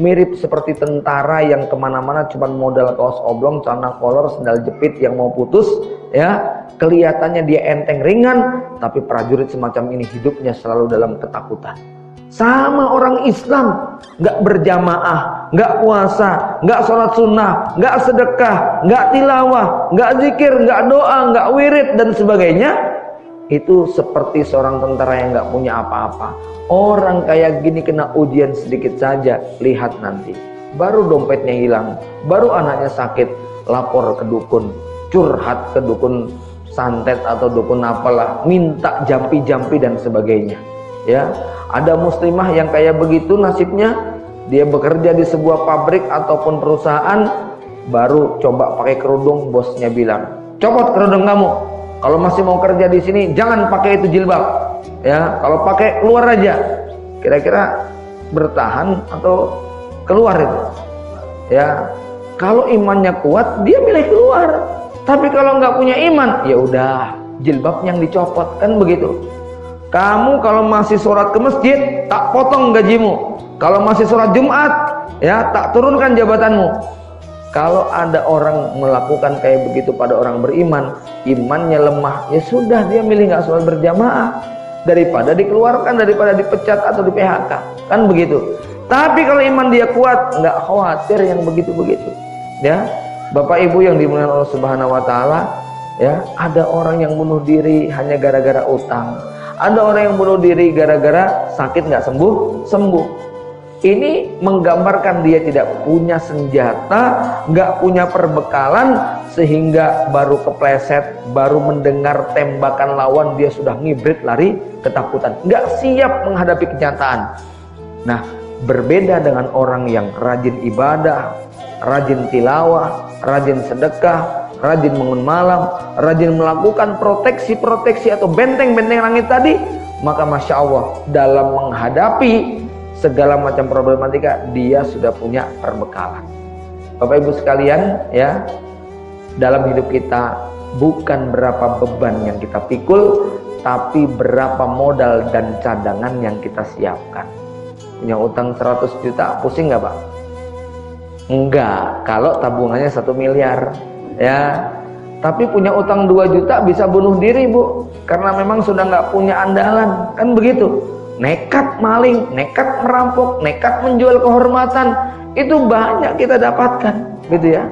[SPEAKER 2] mirip seperti tentara yang kemana-mana cuma modal kaos oblong, celana kolor, sandal jepit yang mau putus, ya, kelihatannya dia enteng ringan, tapi prajurit semacam ini hidupnya selalu dalam ketakutan. Sama orang Islam, nggak berjamaah, nggak puasa, nggak sholat sunnah, nggak sedekah, nggak tilawah, nggak zikir, nggak doa, nggak wirid dan sebagainya, itu seperti seorang tentara yang nggak punya apa-apa. Orang kayak gini kena ujian sedikit saja, lihat nanti. Baru dompetnya hilang, baru anaknya sakit, lapor ke dukun, curhat ke dukun santet atau dukun apalah, minta jampi-jampi dan sebagainya. Ya, ada muslimah yang kayak begitu nasibnya, dia bekerja di sebuah pabrik ataupun perusahaan, baru coba pakai kerudung, bosnya bilang, "Copot kerudung kamu. Kalau masih mau kerja di sini, jangan pakai itu jilbab. Ya, kalau pakai keluar aja." Kira-kira bertahan atau keluar itu. Ya, kalau imannya kuat dia milih keluar. Tapi kalau nggak punya iman, ya udah jilbab yang dicopot, kan begitu. Kamu kalau masih sholat ke masjid, tak potong gajimu. Kalau masih sholat Jumat, ya tak turunkan jabatanmu. Kalau ada orang melakukan kayak begitu pada orang beriman, imannya lemah, ya sudah dia milih nggak sholat berjamaah daripada dikeluarkan, daripada dipecat atau di PHK, kan begitu. Tapi kalau iman dia kuat, nggak khawatir yang begitu-begitu. Ya, Bapak Ibu yang dimuliakan Allah Subhanahu Wa Taala, ya, ada orang yang bunuh diri hanya gara-gara utang. Ada orang yang bunuh diri gara-gara sakit nggak sembuh. Ini menggambarkan dia tidak punya senjata, nggak punya perbekalan, sehingga baru kepleset, baru mendengar tembakan lawan dia sudah ngibrit lari ketakutan, nggak siap menghadapi kenyataan. Nah, berbeda dengan orang yang rajin ibadah, rajin tilawah, rajin sedekah, rajin bangun malam, rajin melakukan proteksi atau benteng-benteng langit tadi, maka Masya Allah dalam menghadapi segala macam problematika dia sudah punya perbekalan. Bapak Ibu sekalian, ya, dalam hidup kita bukan berapa beban yang kita pikul, tapi berapa modal dan cadangan yang kita siapkan. Punya utang 100 juta, pusing nggak Pak? Enggak, kalau tabungannya 1 miliar, ya. Tapi punya utang 2 juta bisa bunuh diri Bu, karena memang sudah nggak punya andalan, kan begitu. Nekat maling, nekat merampok, nekat menjual kehormatan, itu banyak kita dapatkan, gitu ya.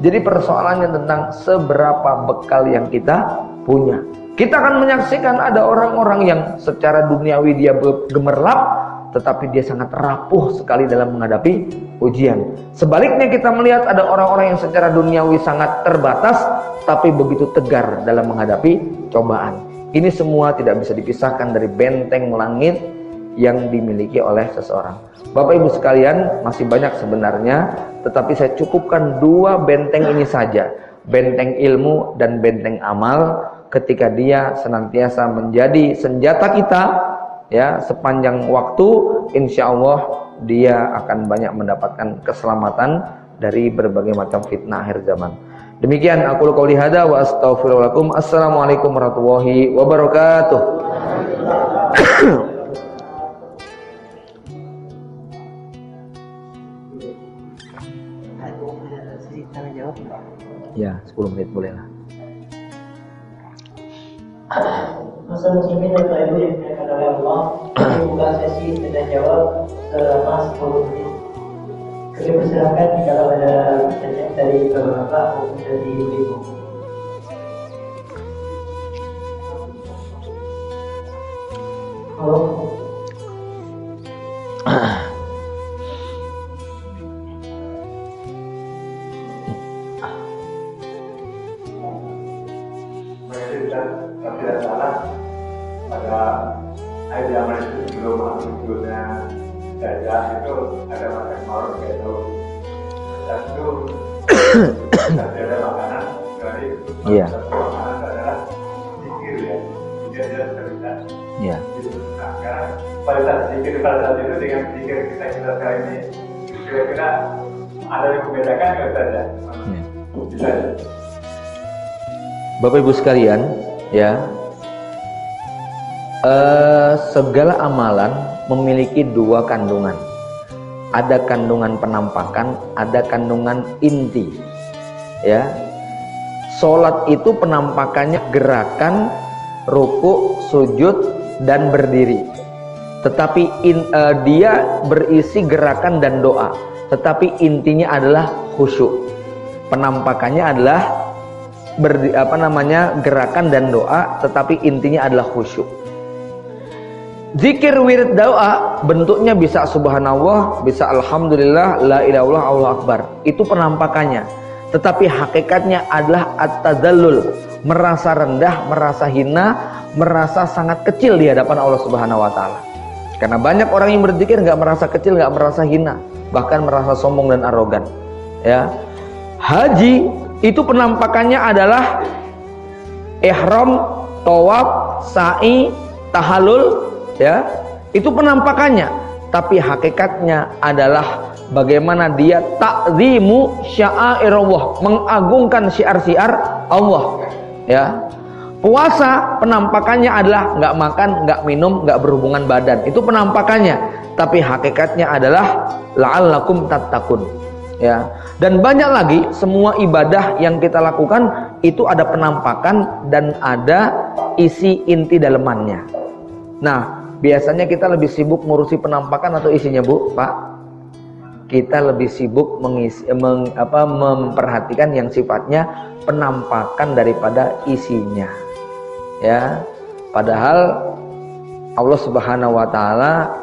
[SPEAKER 2] Jadi persoalannya tentang seberapa bekal yang kita punya. Kita akan menyaksikan ada orang-orang yang secara duniawi dia gemerlap, tetapi dia sangat rapuh sekali dalam menghadapi ujian. Sebaliknya kita melihat ada orang-orang yang secara duniawi sangat terbatas, tapi begitu tegar dalam menghadapi cobaan. Ini semua tidak bisa dipisahkan dari benteng langit yang dimiliki oleh seseorang. Bapak Ibu sekalian, masih banyak sebenarnya, tetapi saya cukupkan 2 benteng ini saja. Benteng ilmu dan benteng amal, ketika dia senantiasa menjadi senjata kita, ya, sepanjang waktu, insya Allah dia akan banyak mendapatkan keselamatan dari berbagai macam fitnah akhir zaman. Demikian aku qouli hada wa astaghfirullahaladzim. Assalamualaikum warahmatullahi wabarakatuh. Ya, 10 menit boleh lah.
[SPEAKER 3] Masa muslimin dan Bapak Ibu yang dimuliakan oleh Allah, kami buka sesi tanya jawab selama 10 menit. Kami persilakan kalau ada pertanyaan dari Bapak maupun dari Ibu. Halo.
[SPEAKER 4] Tidak salah pada ayat yang sebelum masuknya dada itu ada makan malam itu, dan itu ada makanan dari makanan adalah zikir, ya, dia cerita.
[SPEAKER 2] Ya.
[SPEAKER 4] Nah, sekarang pada saat zikir pada saat itu dengan zikir kita sekarang ini kira-kira ada yang membedakan nggak saja? Bisa.
[SPEAKER 2] Bapak Ibu sekalian, ya, segala amalan memiliki 2 kandungan. Ada kandungan penampakan, ada kandungan inti. Ya, sholat itu penampakannya gerakan, ruku, sujud, dan berdiri. Tetapi dia berisi gerakan dan doa. Tetapi intinya adalah khusyuk. Penampakannya adalah gerakan dan doa, tetapi intinya adalah khusyuk. Zikir wirid doa bentuknya bisa subhanallah, bisa alhamdulillah, la ilaha illallah, Allahu akbar. Itu penampakannya. Tetapi hakikatnya adalah at-tadallul, merasa rendah, merasa hina, merasa sangat kecil di hadapan Allah Subhanahu wa taala. Karena banyak orang yang berzikir nggak merasa kecil, nggak merasa hina, bahkan merasa sombong dan arogan. Ya. Haji itu penampakannya adalah ihram, tawaf, sa'i, tahallul, ya. Itu penampakannya. tapi hakikatnya adalah bagaimana dia ta'zimu sya'airallah, mengagungkan syiar-syiar Allah. Ya, puasa penampakannya adalah nggak makan, nggak minum, nggak berhubungan badan, itu penampakannya. Tapi hakikatnya adalah la'allakum tattaqun. Ya, dan banyak lagi semua ibadah yang kita lakukan itu ada penampakan dan ada isi inti dalemannya. Nah, biasanya kita lebih sibuk ngurusi penampakan atau isinya, Bu, Pak? Kita lebih sibuk memperhatikan yang sifatnya penampakan daripada isinya. Ya, padahal Allah Subhanahu wa taala,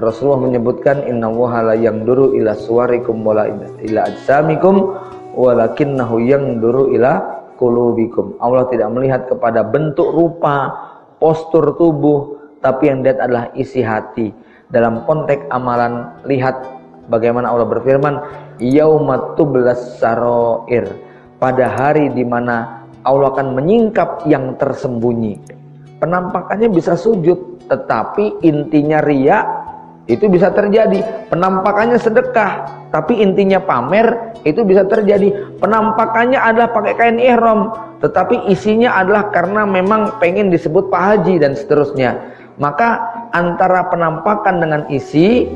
[SPEAKER 2] Rasulullah menyebutkan innallaha la yanduru ila suwarikum wala ila ajsamikum walakinnahu yanduru ila qulubikum. Allah tidak melihat kepada bentuk rupa, postur tubuh, tapi yang dilihat adalah isi hati. Dalam konteks amalan, lihat bagaimana Allah berfirman, yauma tublas sarair, pada hari di mana Allah akan menyingkap yang tersembunyi. Penampakannya bisa sujud, tetapi intinya riya itu bisa terjadi. Penampakannya sedekah, tapi intinya pamer, itu bisa terjadi. Penampakannya adalah pakai kain ihram, tetapi isinya adalah karena memang pengen disebut Pak Haji dan seterusnya. Maka antara penampakan dengan isi,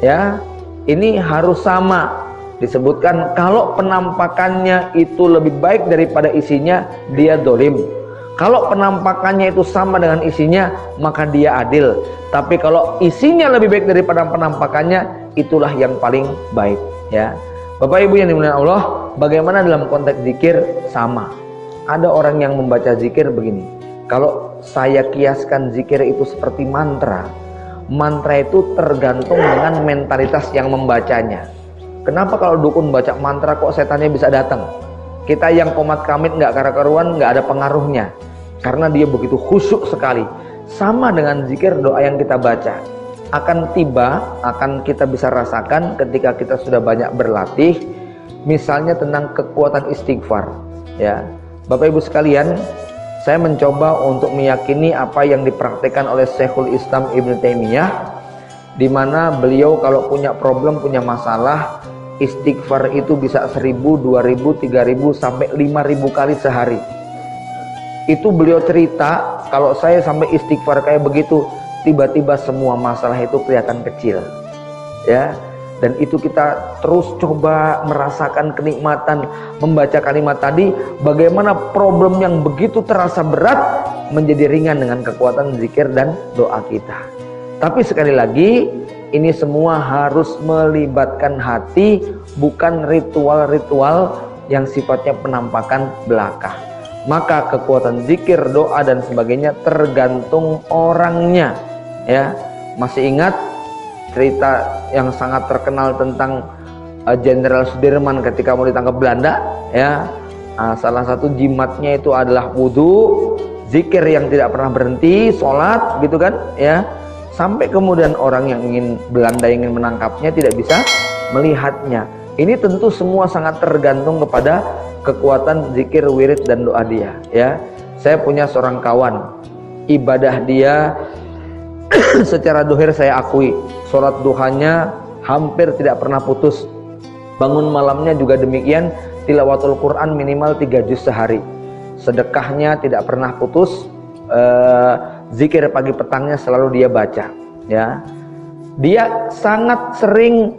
[SPEAKER 2] ya, ini harus sama. Disebutkan kalau penampakannya itu lebih baik daripada isinya, dia dolim. Kalau penampakannya itu sama dengan isinya, maka dia adil. Tapi kalau isinya lebih baik daripada penampakannya, itulah yang paling baik. Ya, Bapak Ibu yang dimuliakan Allah, bagaimana dalam konteks zikir sama. Ada orang yang membaca zikir begini. Kalau saya kiaskan zikir itu seperti mantra. Mantra itu tergantung dengan mentalitas yang membacanya. Kenapa kalau dukun baca mantra kok setannya bisa datang? Kita yang komat kamit nggak karu-karuan, nggak ada pengaruhnya. Karena dia begitu khusyuk sekali. Sama dengan zikir doa yang kita baca. Akan tiba, akan kita bisa rasakan ketika kita sudah banyak berlatih. Misalnya tentang kekuatan istighfar. Ya, Bapak Ibu sekalian, saya mencoba untuk meyakini apa yang dipraktikkan oleh Syekhul Islam Ibnu Taimiyah, di mana beliau kalau punya problem, punya masalah, istighfar itu bisa 1000, 2000, 3000 sampai 5000 kali sehari. Itu beliau cerita, kalau saya sampai istighfar kayak begitu, tiba-tiba semua masalah itu kelihatan kecil. Ya, dan itu kita terus coba merasakan kenikmatan membaca kalimat tadi, bagaimana problem yang begitu terasa berat menjadi ringan dengan kekuatan zikir dan doa kita. Tapi sekali lagi, ini semua harus melibatkan hati, bukan ritual-ritual yang sifatnya penampakan belaka. Maka kekuatan zikir, doa dan sebagainya tergantung orangnya. Ya, masih ingat cerita yang sangat terkenal tentang Jenderal Sudirman ketika mau ditangkap Belanda? Ya, salah satu jimatnya itu adalah wudhu, zikir yang tidak pernah berhenti, sholat, gitu kan? Ya, sampai kemudian orang yang Belanda ingin menangkapnya tidak bisa melihatnya. Ini tentu semua sangat tergantung kepada kekuatan zikir, wirid dan doa dia. Ya, saya punya seorang kawan, ibadah dia secara dohir saya akui, sholat duhanya hampir tidak pernah putus, bangun malamnya juga demikian, tilawatul Quran minimal 3 juz sehari, sedekahnya tidak pernah putus, zikir pagi petangnya selalu dia baca. Ya, dia sangat sering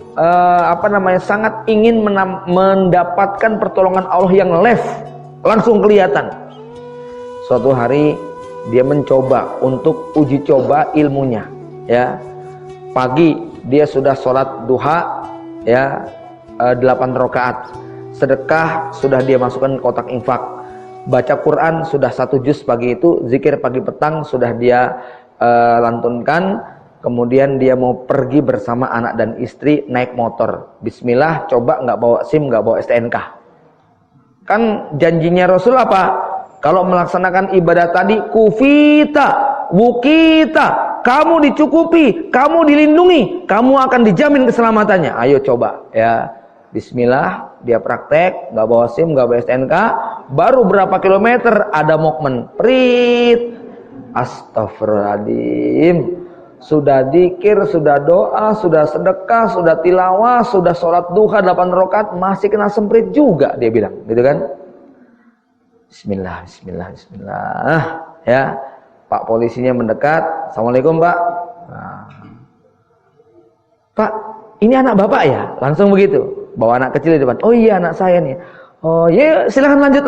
[SPEAKER 2] sangat ingin mendapatkan pertolongan Allah yang live, langsung kelihatan. Suatu hari dia mencoba untuk uji coba ilmunya. Ya, pagi dia sudah sholat duha, ya, 8 rakaat, sedekah sudah dia masukkan kotak infak, baca Quran sudah 1 juz pagi itu, zikir pagi petang sudah dia lantunkan. Kemudian dia mau pergi bersama anak dan istri naik motor. Bismillah, coba nggak bawa SIM, nggak bawa STNK. Kan janjinya Rasul apa? Kalau melaksanakan ibadah tadi, kufita, wukita, kamu dicukupi, kamu dilindungi, kamu akan dijamin keselamatannya. Ayo coba, ya. Bismillah, dia praktek, nggak bawa SIM, nggak bawa STNK. Baru berapa kilometer ada mukmin, prit, astagfirullahaladzim. sudah dzikir, sudah doa, sudah sedekah, sudah tilawah, sudah sholat duha 8 rakaat, masih kena semprit juga, dia bilang, gitu kan? Bismillah, bismillah, bismillah. Ya, Pak polisinya mendekat. Assalamualaikum Pak. Nah, Pak, ini anak Bapak ya? Langsung begitu. Bawa anak kecil di depan. Oh iya, anak saya nih. Oh iya, silahkan lanjut.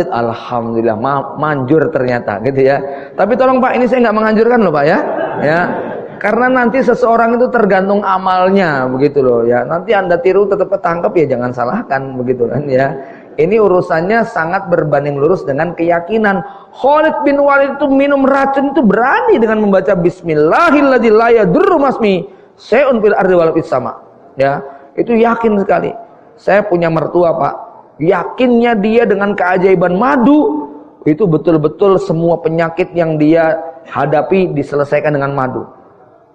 [SPEAKER 2] Alhamdulillah, manjur ternyata, gitu ya. Tapi tolong Pak, ini saya nggak menganjurkan loh Pak ya. Ya, karena nanti seseorang itu tergantung amalnya, begitu loh ya. Nanti Anda tiru tetap ketangkep ya, jangan salahkan, begitu kan ya. Ini urusannya sangat berbanding lurus dengan keyakinan. Khalid bin Walid itu minum racun itu berani dengan membaca Bismillahirrahmanirrahim la yadurru masmi syai'un fil ardi wala fis sama. Ya, itu yakin sekali. Saya punya mertua Pak, yakinnya dia dengan keajaiban madu itu betul-betul semua penyakit yang dia hadapi diselesaikan dengan madu.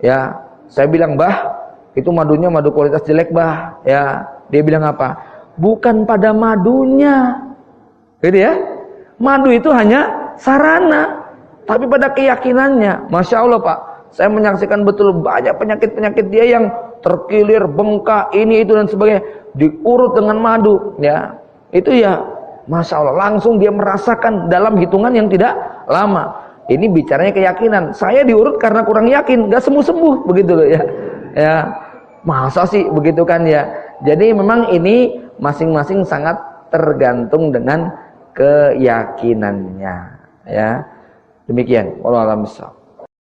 [SPEAKER 2] Ya, saya bilang, "Bah, itu madunya madu kualitas jelek, Bah." Ya, dia bilang apa? Bukan pada madunya, gitu ya. Madu itu hanya sarana, tapi pada keyakinannya. Masya Allah Pak, saya menyaksikan betul banyak penyakit-penyakit dia yang terkilir, bengkak, ini itu dan sebagainya, diurut dengan madu, ya. Itu ya, Masya Allah, langsung dia merasakan dalam hitungan yang tidak lama. Ini bicaranya keyakinan. Saya diurut karena kurang yakin, gak sembuh-sembuh, begitu loh ya. Ya, masa sih begitu kan ya. Jadi memang ini masing-masing sangat tergantung dengan keyakinannya, ya. Demikian, wallahu a'lam bishawab.